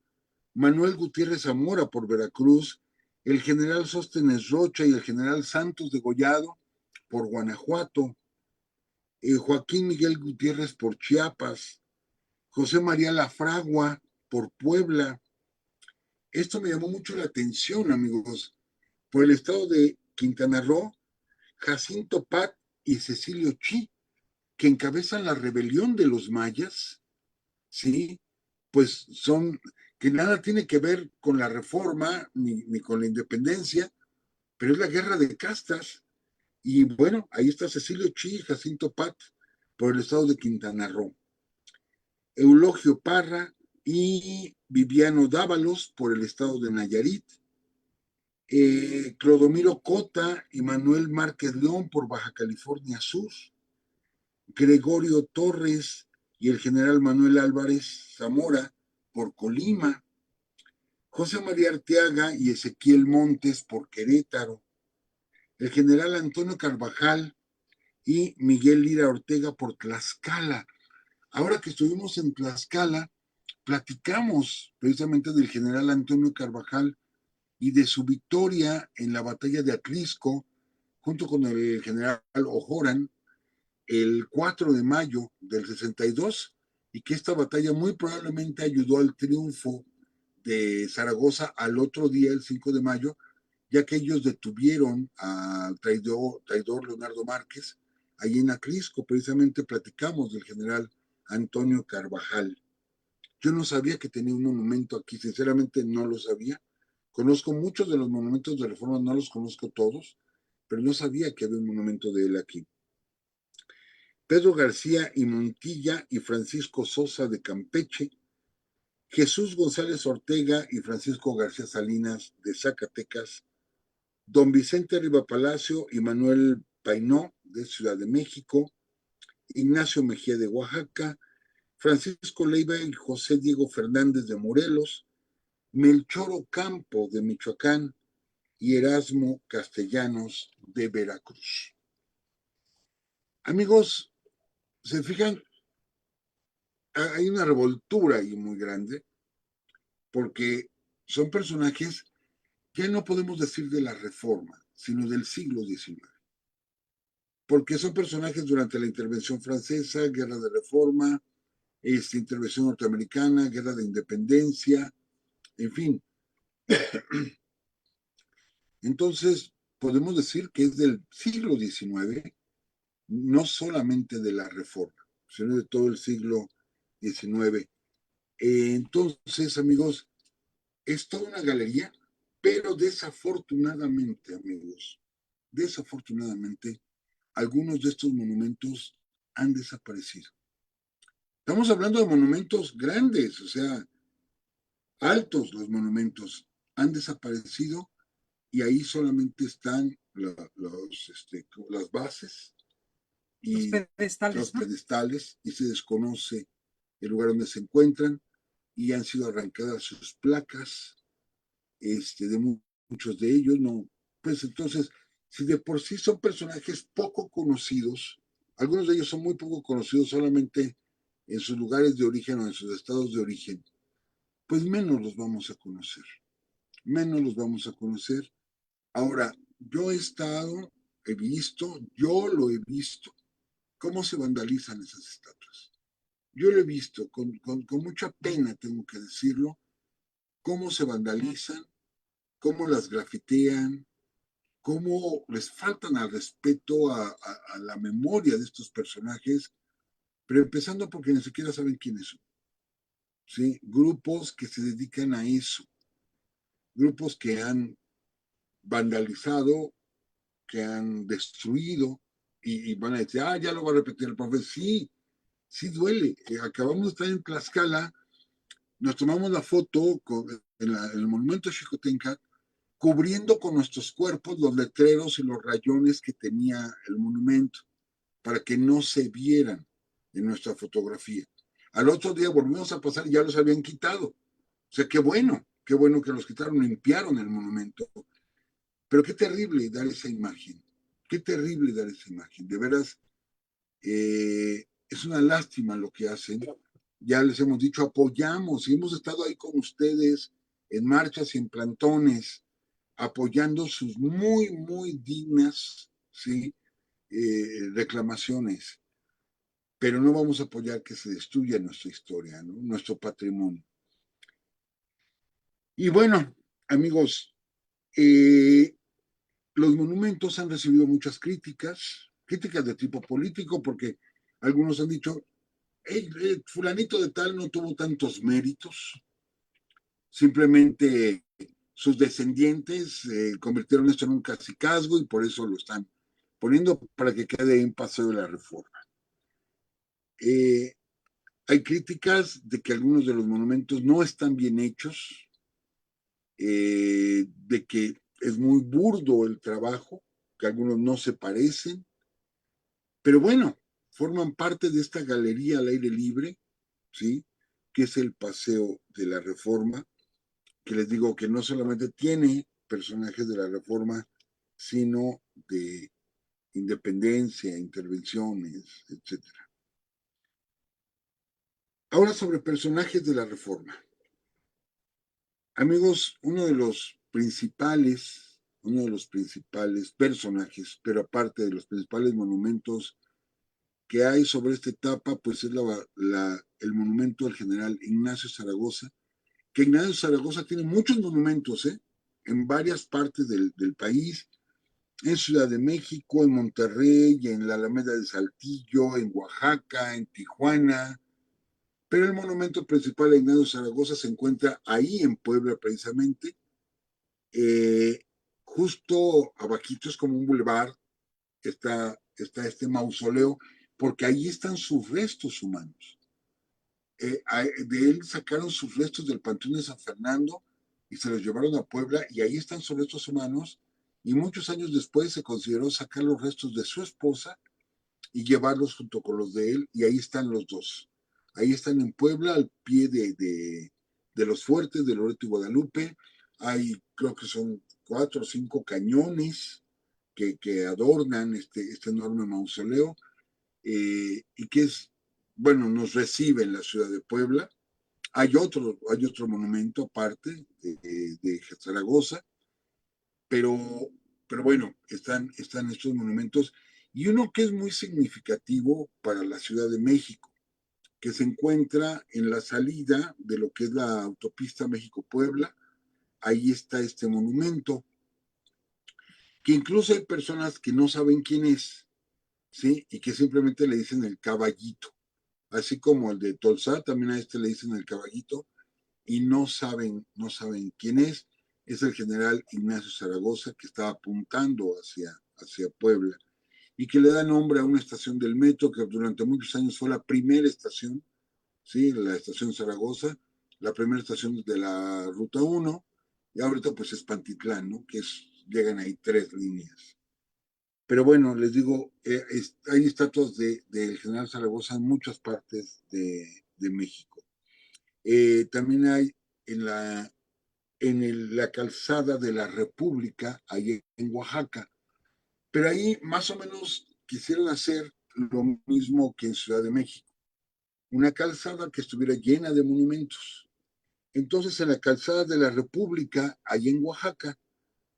Manuel Gutiérrez Zamora por Veracruz, el general Sóstenes Rocha y el general Santos de Gollado por Guanajuato, Joaquín Miguel Gutiérrez por Chiapas, José María Lafragua por Puebla, Esto me llamó mucho la atención, amigos. Por el estado de Quintana Roo, Jacinto Pat y Cecilio Chi, que encabezan la rebelión de los mayas, ¿sí? Pues son, que nada tiene que ver con la reforma ni con la independencia, pero es la guerra de castas. Y bueno, ahí está Cecilio Chi y Jacinto Pat por el estado de Quintana Roo. Eulogio Parra y Viviano Dávalos por el estado de Nayarit. Clodomiro Cota y Manuel Márquez León por Baja California Sur. Gregorio Torres y el general Manuel Álvarez Zamora por Colima. José María Arteaga y Ezequiel Montes por Querétaro. El general Antonio Carvajal y Miguel Lira Ortega por Tlaxcala. Ahora que estuvimos en Tlaxcala, platicamos precisamente del general Antonio Carvajal y de su victoria en la batalla de Atlisco, junto con el general O'Horan, el 4 de mayo del 62, y que esta batalla muy probablemente ayudó al triunfo de Zaragoza al otro día, el 5 de mayo, ya que ellos detuvieron al traidor Leonardo Márquez, allí en Atlisco. Precisamente platicamos del general Antonio Carvajal. Yo no sabía que tenía un monumento aquí, sinceramente no lo sabía. Conozco muchos de los monumentos de Reforma, no los conozco todos, pero no sabía que había un monumento de él aquí. Pedro García y Montilla y Francisco Sosa de Campeche, Jesús González Ortega y Francisco García Salinas de Zacatecas, don Vicente Riva Palacio y Manuel Painó de Ciudad de México, Ignacio Mejía de Oaxaca, Francisco Leiva y José Diego Fernández de Morelos, Melchor Ocampo de Michoacán y Erasmo Castellanos de Veracruz. Amigos, se fijan, hay una revoltura ahí muy grande, porque son personajes que no podemos decir de la Reforma, sino del siglo XIX. Porque son personajes durante la intervención francesa, guerra de reforma, intervención norteamericana, guerra de independencia, en fin. Entonces, podemos decir que es del siglo XIX, no solamente de la Reforma, sino de todo el siglo XIX. Entonces, amigos, es toda una galería, pero desafortunadamente, amigos, desafortunadamente, algunos de estos monumentos han desaparecido. Estamos hablando de monumentos grandes, o sea, altos los monumentos, han desaparecido y ahí solamente están las bases Los y los pedestales, ¿no? pedestales y se desconoce el lugar donde se encuentran y han sido arrancadas sus placas de muchos de ellos, no, pues entonces, si de por sí son personajes poco conocidos, algunos de ellos son muy poco conocidos solamente en sus lugares de origen o en sus estados de origen, pues menos los vamos a conocer, menos los vamos a conocer. Ahora, yo lo he visto, cómo se vandalizan esas estatuas. Yo lo he visto, con mucha pena tengo que decirlo, cómo se vandalizan, cómo las grafitean, cómo les faltan al respeto a la memoria de estos personajes, pero empezando porque ni siquiera saben quiénes son. ¿Sí? Grupos que se dedican a eso, grupos que han vandalizado, que han destruido y van a decir, ya lo va a repetir el profe. Sí, sí duele. Acabamos de estar en Tlaxcala, nos tomamos la foto en el monumento de Xicotenca, cubriendo con nuestros cuerpos los letreros y los rayones que tenía el monumento, para que no se vieran en nuestra fotografía. Al otro día volvimos a pasar y ya los habían quitado. O sea, qué bueno que los quitaron, limpiaron el monumento. Pero qué terrible dar esa imagen, qué terrible dar esa imagen. De veras, es una lástima lo que hacen. Ya les hemos dicho, apoyamos y hemos estado ahí con ustedes en marchas y en plantones, apoyando sus muy, muy dignas, ¿sí? Reclamaciones, pero no vamos a apoyar que se destruya nuestra historia, ¿no? Nuestro patrimonio. Y bueno, amigos, eh, los monumentos han recibido muchas críticas, críticas de tipo político, porque algunos han dicho, hey, fulanito de tal no tuvo tantos méritos, simplemente sus descendientes convirtieron esto en un cacicazgo y por eso lo están poniendo para que quede en paseo de la reforma. Hay críticas de que algunos de los monumentos no están bien hechos, de que es muy burdo el trabajo, que algunos no se parecen, pero bueno, forman parte de esta galería al aire libre, ¿sí? Que es el Paseo de la Reforma, que les digo que no solamente tiene personajes de la Reforma, sino de independencia, intervenciones, etcétera. Ahora sobre personajes de la Reforma. Amigos, uno de los principales personajes, pero aparte de los principales monumentos que hay sobre esta etapa, pues es el monumento al general Ignacio Zaragoza, que Ignacio Zaragoza tiene muchos monumentos, en varias partes del país, en Ciudad de México, en Monterrey, en la Alameda de Saltillo, en Oaxaca, en Tijuana, pero el monumento principal de Ignacio Zaragoza se encuentra ahí en Puebla precisamente, eh, justo abajito es como un bulevar, está este mausoleo, porque ahí están sus restos humanos. De él sacaron sus restos del Panteón de San Fernando y se los llevaron a Puebla y ahí están sus restos humanos y muchos años después se consideró sacar los restos de su esposa y llevarlos junto con los de él y ahí están los dos. Ahí están en Puebla al pie de los fuertes de Loreto y Guadalupe. Hay creo que son 4 o 5 cañones que adornan este enorme mausoleo y que es, bueno, nos recibe en la ciudad de Puebla. Hay otro monumento aparte de Zaragoza, pero, pero bueno, están estos monumentos y uno que es muy significativo para la Ciudad de México, que se encuentra en la salida de lo que es la autopista México-Puebla. Ahí está este monumento, que incluso hay personas que no saben quién es, ¿sí? Y que simplemente le dicen el caballito. Así como el de Tolsá, también a este le dicen el caballito, y no saben quién es el general Ignacio Zaragoza que estaba apuntando hacia Puebla y que le da nombre a una estación del metro que durante muchos años fue la primera estación, ¿sí? La estación Zaragoza, la primera estación de la Ruta 1, y ahorita pues es Pantitlán, ¿no? Llegan ahí 3 líneas. Pero bueno, les digo, hay estatuas del general Zaragoza en muchas partes de México. También hay en la calzada de la República, ahí en Oaxaca. Pero ahí más o menos quisieron hacer lo mismo que en Ciudad de México, una calzada que estuviera llena de monumentos. Entonces en la calzada de la República, ahí en Oaxaca,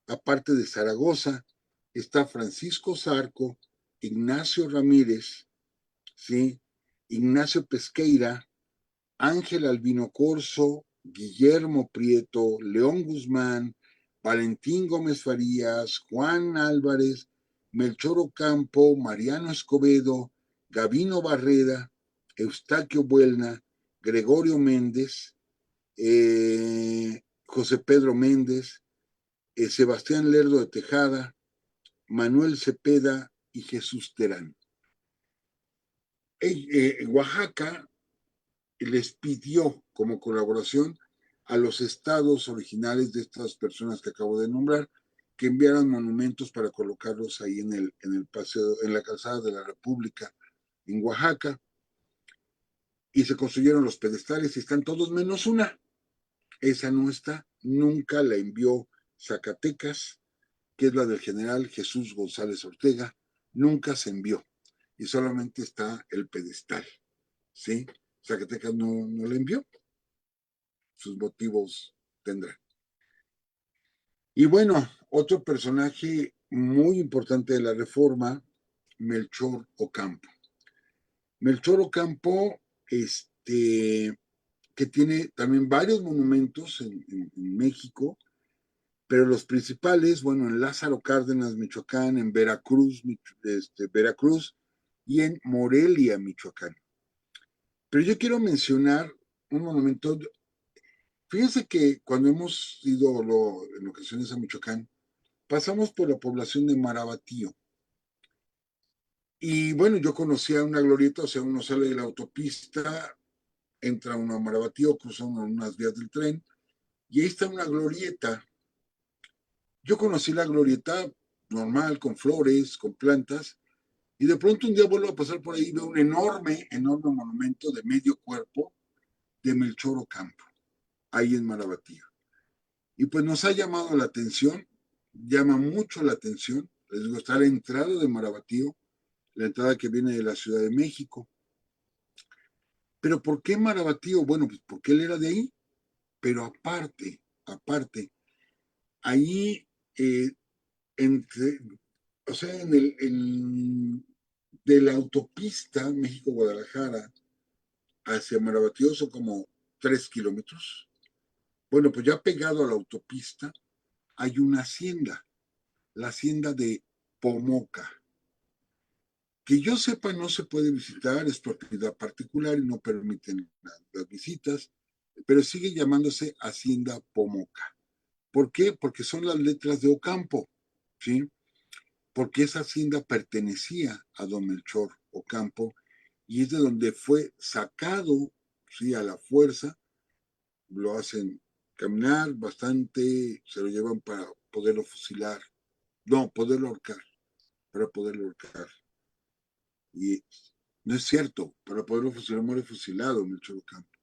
aparte de Zaragoza, está Francisco Zarco, Ignacio Ramírez, ¿sí? Ignacio Pesqueira, Ángel Albino Corso, Guillermo Prieto, León Guzmán, Valentín Gómez Farías, Juan Álvarez, Melchor Ocampo, Mariano Escobedo, Gavino Barrera, Eustaquio Buelna, Gregorio Méndez, José Pedro Méndez, Sebastián Lerdo de Tejada, Manuel Cepeda y Jesús Terán. Oaxaca les pidió como colaboración a los estados originales de estas personas que acabo de nombrar que enviaran monumentos para colocarlos ahí en el paseo, en la calzada de la República en Oaxaca, y se construyeron los pedestales y están todos menos una. Esa no está, nunca la envió Zacatecas, que es la del general Jesús González Ortega, nunca se envió y solamente está el pedestal, ¿sí? Zacatecas no la envió, sus motivos tendrá. Y bueno, otro personaje muy importante de la reforma, Melchor Ocampo. Melchor Ocampo, que tiene también varios monumentos en México, pero los principales, bueno, en Lázaro Cárdenas, Michoacán, en Veracruz, Veracruz y en Morelia, Michoacán. Pero yo quiero mencionar un monumento. Fíjense que cuando hemos ido en ocasiones a Michoacán, pasamos por la población de Marabatío. Y bueno, yo conocía una glorieta, o sea, uno sale de la autopista, entra uno a Marabatío, cruza unas vías del tren, y ahí está una glorieta. Yo conocí la glorieta normal, con flores, con plantas, y de pronto un día vuelvo a pasar por ahí y veo un enorme, enorme monumento de medio cuerpo de Melchor Ocampo, ahí en Marabatío. Y pues nos ha llamado la atención, llama mucho la atención, les digo, está la entrada de Marabatío, la entrada que viene de la Ciudad de México. Pero ¿por qué Marabatío? Bueno, pues porque él era de ahí, pero aparte, ahí entre, o sea, de la autopista México-Guadalajara hacia Marabatío son como 3 kilómetros. Bueno, pues ya pegado a la autopista hay una hacienda, la hacienda de Pomoca. Que yo sepa no se puede visitar, es propiedad particular y no permiten las visitas, pero sigue llamándose Hacienda Pomoca. ¿Por qué? Porque son las letras de Ocampo, ¿sí? Porque esa hacienda pertenecía a don Melchor Ocampo y es de donde fue sacado, ¿sí? A la fuerza, lo hacen caminar bastante, se lo llevan para poderlo fusilar, no, poderlo ahorcar, para poderlo ahorcar. Y no es cierto, para poderlo fusilar muere fusilado Melchor Ocampo.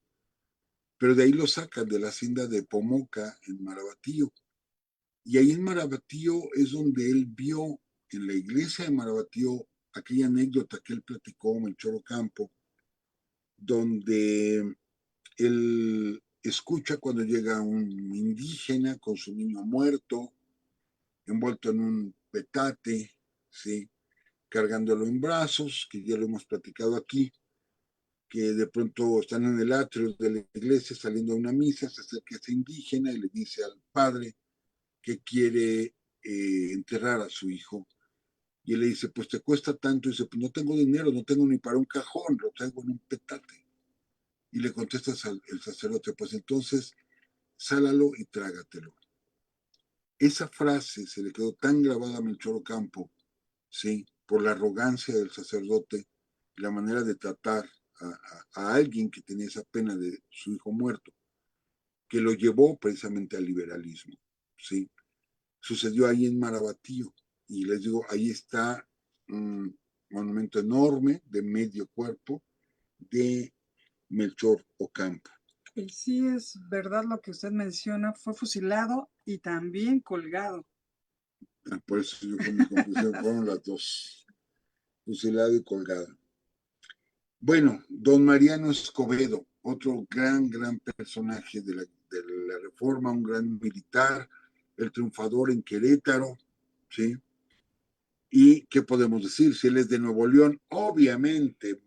Pero de ahí lo sacan de la hacienda de Pomoca en Marabatío. Y ahí en Marabatío es donde él vio en la iglesia de Marabatío aquella anécdota que él platicó, Melchor Ocampo, donde él escucha cuando llega un indígena con su niño muerto, envuelto en un petate, ¿sí? Cargándolo en brazos, que ya lo hemos platicado aquí, que de pronto están en el atrio de la iglesia saliendo a una misa, se acerca ese indígena y le dice al padre que quiere enterrar a su hijo. Y él le dice, pues te cuesta tanto. Y dice, pues no tengo dinero, no tengo ni para un cajón, lo traigo en un petate. Y le contesta el sacerdote, pues entonces sálalo y trágatelo. Esa frase se le quedó tan grabada a Melchor Ocampo, ¿sí? Por la arrogancia del sacerdote, la manera de tratar a alguien que tenía esa pena de su hijo muerto, que lo llevó precisamente al liberalismo, ¿sí? Sucedió ahí en Marabatío, y les digo, ahí está un monumento enorme de medio cuerpo de Melchor Ocampo. Y sí es verdad lo que usted menciona, fue fusilado y también colgado. Por eso yo con mi conclusión fueron las dos, fusilado y colgado. Bueno, don Mariano Escobedo, otro gran personaje de la Reforma, un gran militar, el triunfador en Querétaro, ¿sí? ¿Y qué podemos decir? Si él es de Nuevo León, obviamente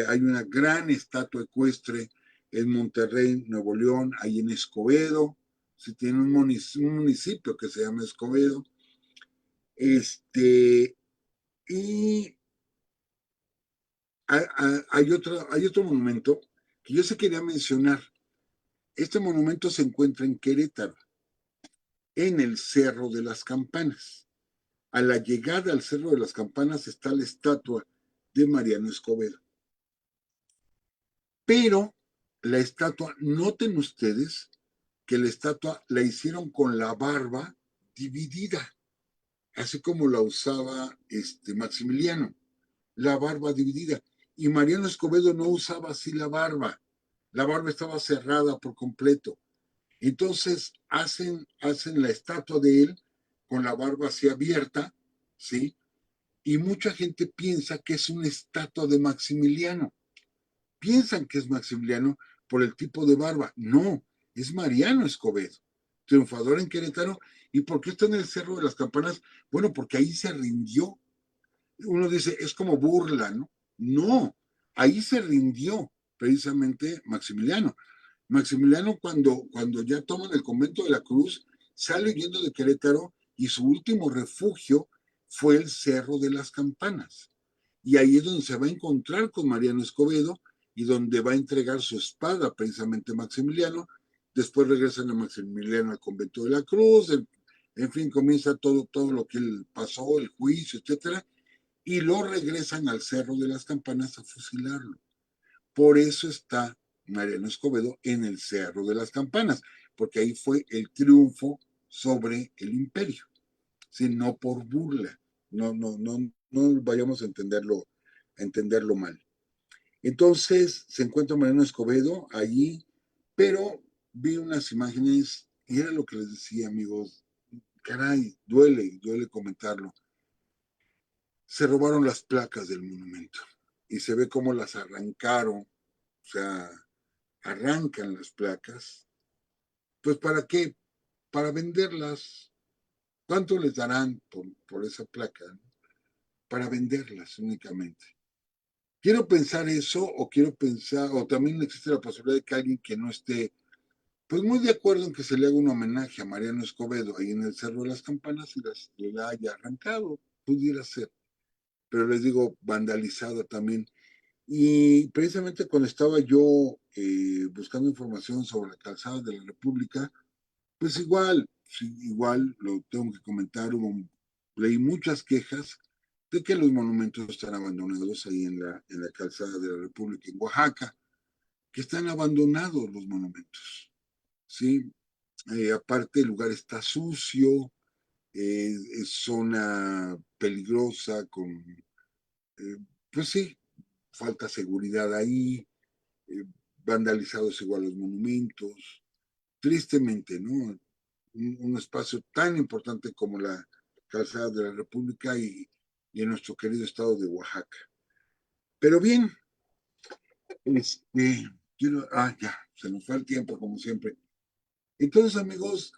hay una gran estatua ecuestre en Monterrey, Nuevo León, ahí en Escobedo, si tiene un municipio que se llama Escobedo. Y hay otro monumento que yo se quería mencionar. Este monumento se encuentra en Querétaro, en el Cerro de las Campanas. A la llegada al Cerro de las Campanas está la estatua de Mariano Escobedo. Pero la estatua, noten ustedes que la estatua la hicieron con la barba dividida, así como la usaba Maximiliano, la barba dividida. Y Mariano Escobedo no usaba así la barba estaba cerrada por completo. Entonces hacen la estatua de él con la barba así abierta, ¿sí? Y mucha gente piensa que es una estatua de Maximiliano. Piensan que es Maximiliano por el tipo de barba. No, es Mariano Escobedo, triunfador en Querétaro. ¿Y por qué está en el Cerro de las Campanas? Bueno, porque ahí se rindió. Uno dice, es como burla, ¿no? No, ahí se rindió precisamente Maximiliano. Maximiliano, cuando ya toman el convento de la Cruz, sale huyendo de Querétaro y su último refugio fue el Cerro de las Campanas. Y ahí es donde se va a encontrar con Mariano Escobedo y donde va a entregar su espada precisamente Maximiliano. Después regresan a Maximiliano al convento de la Cruz, en fin, comienza todo lo que él pasó, el juicio, etcétera, y lo regresan al Cerro de las Campanas a fusilarlo. Por eso está Mariano Escobedo en el Cerro de las Campanas, porque ahí fue el triunfo sobre el imperio, ¿sí? No por burla, no vayamos a entenderlo mal. Entonces se encuentra Mariano Escobedo allí, pero vi unas imágenes y era lo que les decía, amigos, caray, duele comentarlo. Se robaron las placas del monumento y se ve cómo las arrancaron, o sea, arrancan las placas, pues ¿para qué? Para venderlas. ¿Cuánto les darán por esa placa? ¿No? Para venderlas únicamente. Quiero pensar eso, o quiero pensar, o también existe la posibilidad de que alguien que no esté, pues muy de acuerdo en que se le haga un homenaje a Mariano Escobedo ahí en el Cerro de las Campanas y la haya arrancado, pudiera ser, pero les digo, vandalizada también. Y precisamente cuando estaba yo buscando información sobre la calzada de la República, pues igual, sí, igual lo tengo que comentar, leí muchas quejas de que los monumentos están abandonados ahí en la calzada de la República, en Oaxaca, que están abandonados los monumentos, ¿sí? Aparte el lugar está sucio, es zona peligrosa, eh, pues sí, falta seguridad ahí, eh, vandalizados igual los monumentos, tristemente, ¿no? Un espacio tan importante como la calzada de la República y en nuestro querido estado de Oaxaca. Pero bien, ya, se nos fue el tiempo como siempre. Entonces, amigos,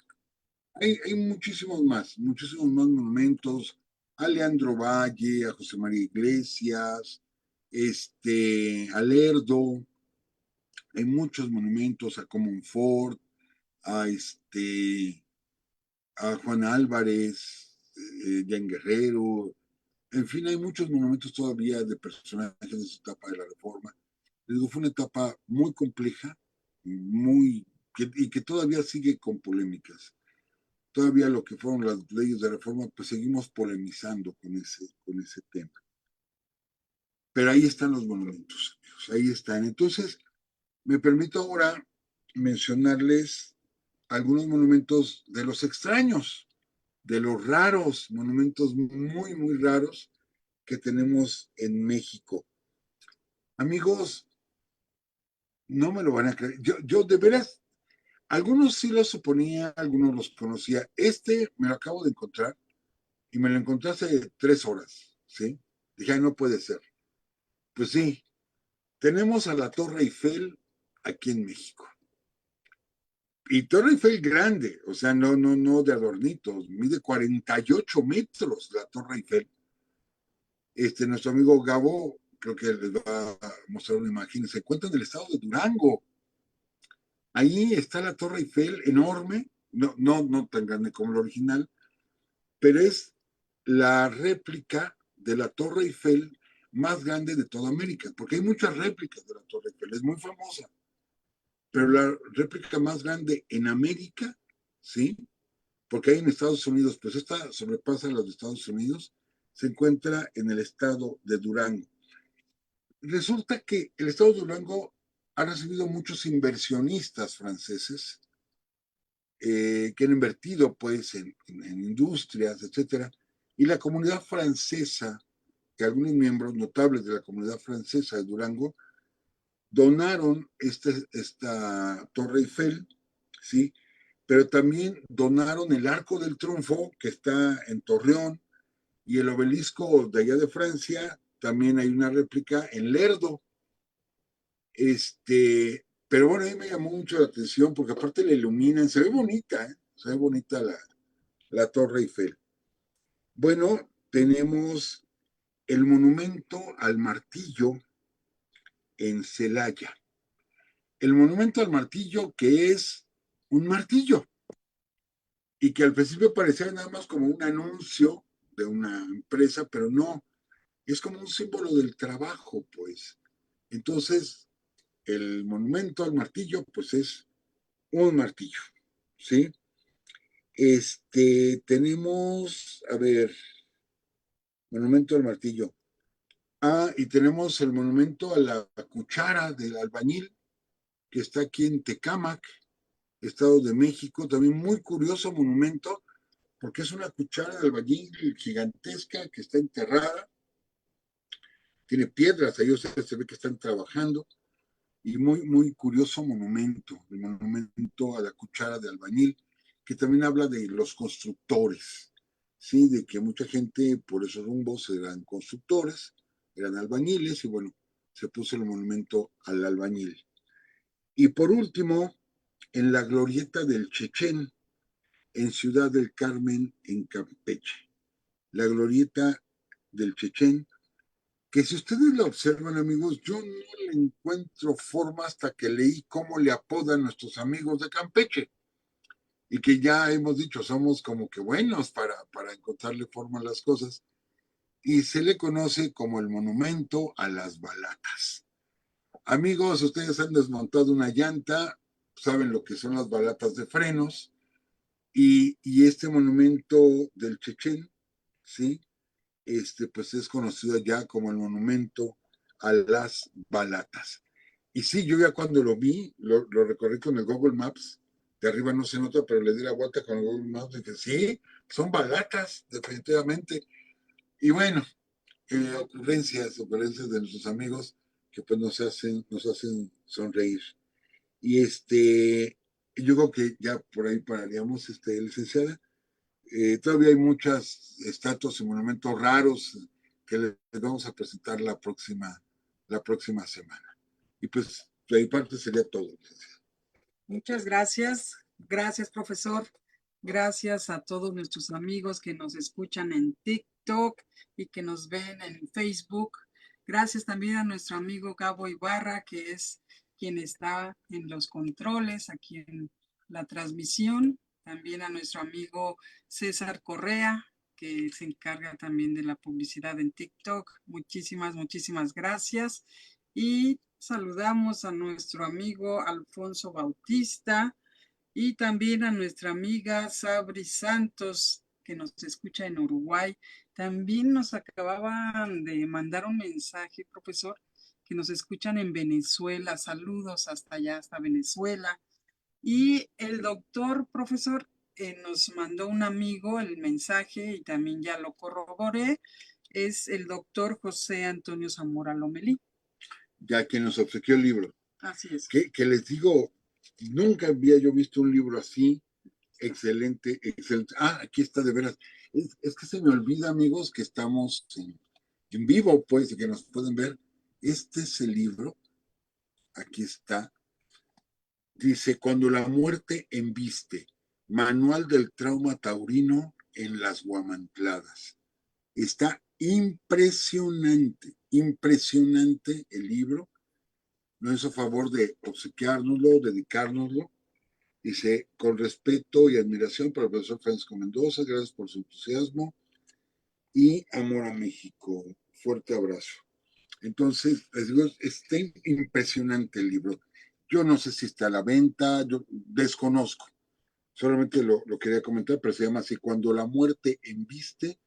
hay muchísimos más monumentos, a Leandro Valle, a José María Iglesias, a Lerdo, hay muchos monumentos a Comonfort, a a Juan Álvarez, Jan Guerrero, en fin, hay muchos monumentos todavía de personajes de esa etapa de la Reforma. Les digo, fue una etapa muy compleja, y que todavía sigue con polémicas. Todavía lo que fueron las leyes de reforma, pues seguimos polemizando con ese tema. Pero ahí están los monumentos, amigos, ahí están. Entonces, me permito ahora mencionarles algunos monumentos de los extraños, de los raros, monumentos muy raros que tenemos en México. Amigos, no me lo van a creer. Yo de veras, algunos sí los suponía, algunos los conocía. Me lo acabo de encontrar y me lo encontré hace 3 horas, ¿sí? Dije, ay, no puede ser. Pues sí, tenemos a la Torre Eiffel aquí en México. Y Torre Eiffel grande, o sea, no de adornitos, mide 48 metros la Torre Eiffel. Nuestro amigo Gabo, creo que les va a mostrar una imagen, se encuentra en el estado de Durango. Ahí está la Torre Eiffel enorme, no tan grande como la original, pero es la réplica de la Torre Eiffel más grande de toda América, porque hay muchas réplicas de la Torre Eiffel, es muy famosa, pero la réplica más grande en América, ¿sí? Porque hay en Estados Unidos, pues esta sobrepasa a los de Estados Unidos, se encuentra en el estado de Durango. Resulta que el estado de Durango ha recibido muchos inversionistas franceses que han invertido pues en industrias, etcétera, y la comunidad francesa, que algunos miembros notables de la comunidad francesa de Durango donaron esta Torre Eiffel, ¿sí? Pero también donaron el Arco del Triunfo, que está en Torreón, y el obelisco de allá de Francia, también hay una réplica en Lerdo. Pero bueno, a mí me llamó mucho la atención porque aparte la iluminan, se ve bonita, ¿eh? Se ve bonita la Torre Eiffel. Bueno, tenemos el monumento al martillo en Celaya. el monumento al martillo, que es un martillo, y que al principio parecía nada más como un anuncio de una empresa, pero no, es como un símbolo del trabajo, pues. Entonces, el monumento al martillo, pues es un martillo, ¿sí? Tenemos, a ver, monumento al martillo. Ah, y tenemos el monumento a la cuchara del albañil, que está aquí en Tecámac, Estado de México, también muy curioso monumento, porque es una cuchara de albañil gigantesca que está enterrada, tiene piedras, ahí se ve que están trabajando, y muy curioso monumento, el monumento a la cuchara de albañil, que también habla de los constructores, ¿sí? De que mucha gente por esos rumbos eran constructores, eran albañiles, y bueno, se puso el monumento al albañil. Y por último, en la glorieta del Chechén, en Ciudad del Carmen, en Campeche. La glorieta del Chechén, que si ustedes la observan, amigos, yo no le encuentro forma hasta que leí cómo le apodan nuestros amigos de Campeche, y que ya hemos dicho, somos como que buenos para encontrarle forma a las cosas, y se le conoce como el monumento a las balatas. Amigos, ustedes han desmontado una llanta, saben lo que son las balatas de frenos, y este monumento del Chechén, ¿sí? Pues es conocido ya como el monumento a las balatas. Y sí, yo ya cuando lo vi, lo recorrí con el Google Maps, de arriba no se nota, pero le di la vuelta con el Google Maps y dije, sí, son balatas, definitivamente. Y bueno, ocurrencias de nuestros amigos que pues nos hacen sonreír. Y yo creo que ya por ahí pararíamos, licenciada. Todavía hay muchas estatuas y monumentos raros que les vamos a presentar la próxima semana. Y pues, de mi parte sería todo, licenciada. Muchas gracias. Gracias, profesor. Gracias a todos nuestros amigos que nos escuchan en TikTok y que nos ven en Facebook. Gracias también a nuestro amigo Gabo Ibarra, que es quien está en los controles aquí en la transmisión. También a nuestro amigo César Correa, que se encarga también de la publicidad en TikTok. Muchísimas gracias. Y saludamos a nuestro amigo Alfonso Bautista y también a nuestra amiga Sabri Santos, que nos escucha en Uruguay. También nos acababan de mandar un mensaje, profesor, que nos escuchan en Venezuela. Saludos hasta allá, hasta Venezuela. Y el doctor, profesor, nos mandó un amigo el mensaje y también ya lo corroboré. Es el doctor José Antonio Zamora Lomelí. Ya quien nos obsequió el libro. Así es. Que les digo, nunca había yo visto un libro así, excelente, excelente. Ah, aquí está de veras. Es que se me olvida, amigos, que estamos en vivo, pues, y que nos pueden ver. Este es el libro, aquí está. Dice, cuando la muerte embiste, manual del trauma taurino en las guamantladas. Está impresionante, impresionante el libro. Nos hizo favor de obsequiárnoslo, dedicárnoslo. Dice, con respeto y admiración para el profesor Francisco Mendoza, gracias por su entusiasmo y amor a México. Fuerte abrazo. Entonces, les digo, está impresionante el libro. Yo no sé si está a la venta, yo desconozco. Solamente lo quería comentar, pero se llama así, Cuando la muerte embiste,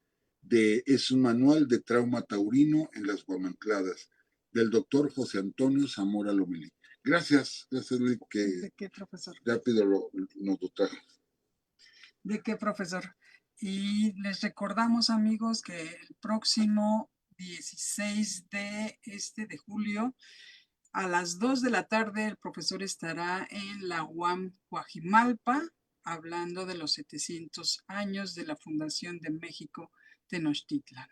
es un manual de trauma taurino en las guamantladas, del doctor José Antonio Zamora Lomelí. Gracias, Luis, que ¿De qué, profesor? rápido nos lo trajo. ¿De qué, profesor? Y les recordamos, amigos, que el próximo 16 de julio, a las 2 de la tarde, el profesor estará en la UAM Coajimalpa, hablando de los 700 años de la Fundación de México Tenochtitlan.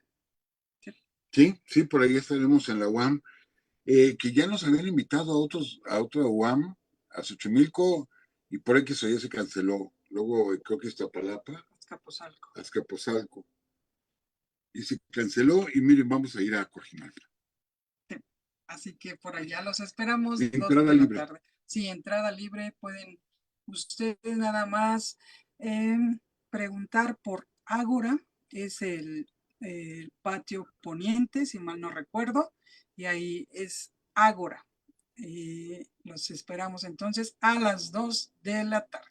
Sí, por ahí estaremos en la UAM, que ya nos habían invitado a otra UAM, a Xochimilco, y por ahí que ya se canceló. Luego creo que Iztapalapa, Azcapotzalco. Azcapotzalco, y se canceló, y miren, vamos a ir a Coajimalpa. Así que por allá los esperamos, 2 Entrada de la libre. tarde. Sí, entrada libre, pueden ustedes nada más preguntar por Ágora, es el patio poniente, si mal no recuerdo, y ahí es Ágora. Los esperamos entonces a las 2 de la tarde.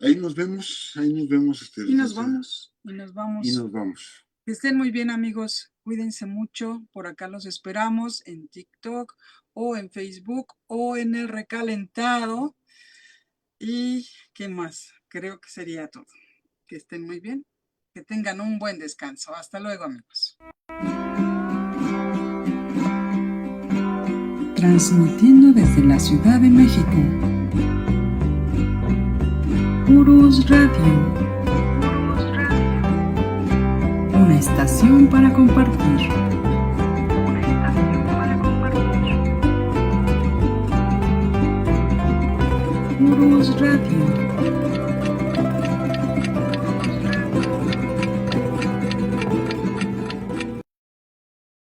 Ahí nos vemos, Y nos vamos, y nos y vamos. nos vamos. Que estén muy bien, amigos. Cuídense mucho. Por acá los esperamos en TikTok o en Facebook o en el recalentado. ¿Y qué más? Creo que sería todo. Que estén muy bien. Que tengan un buen descanso. Hasta luego, amigos. Transmitiendo desde la Ciudad de México. Urus Radio. Una estación para compartir. Urus Radio.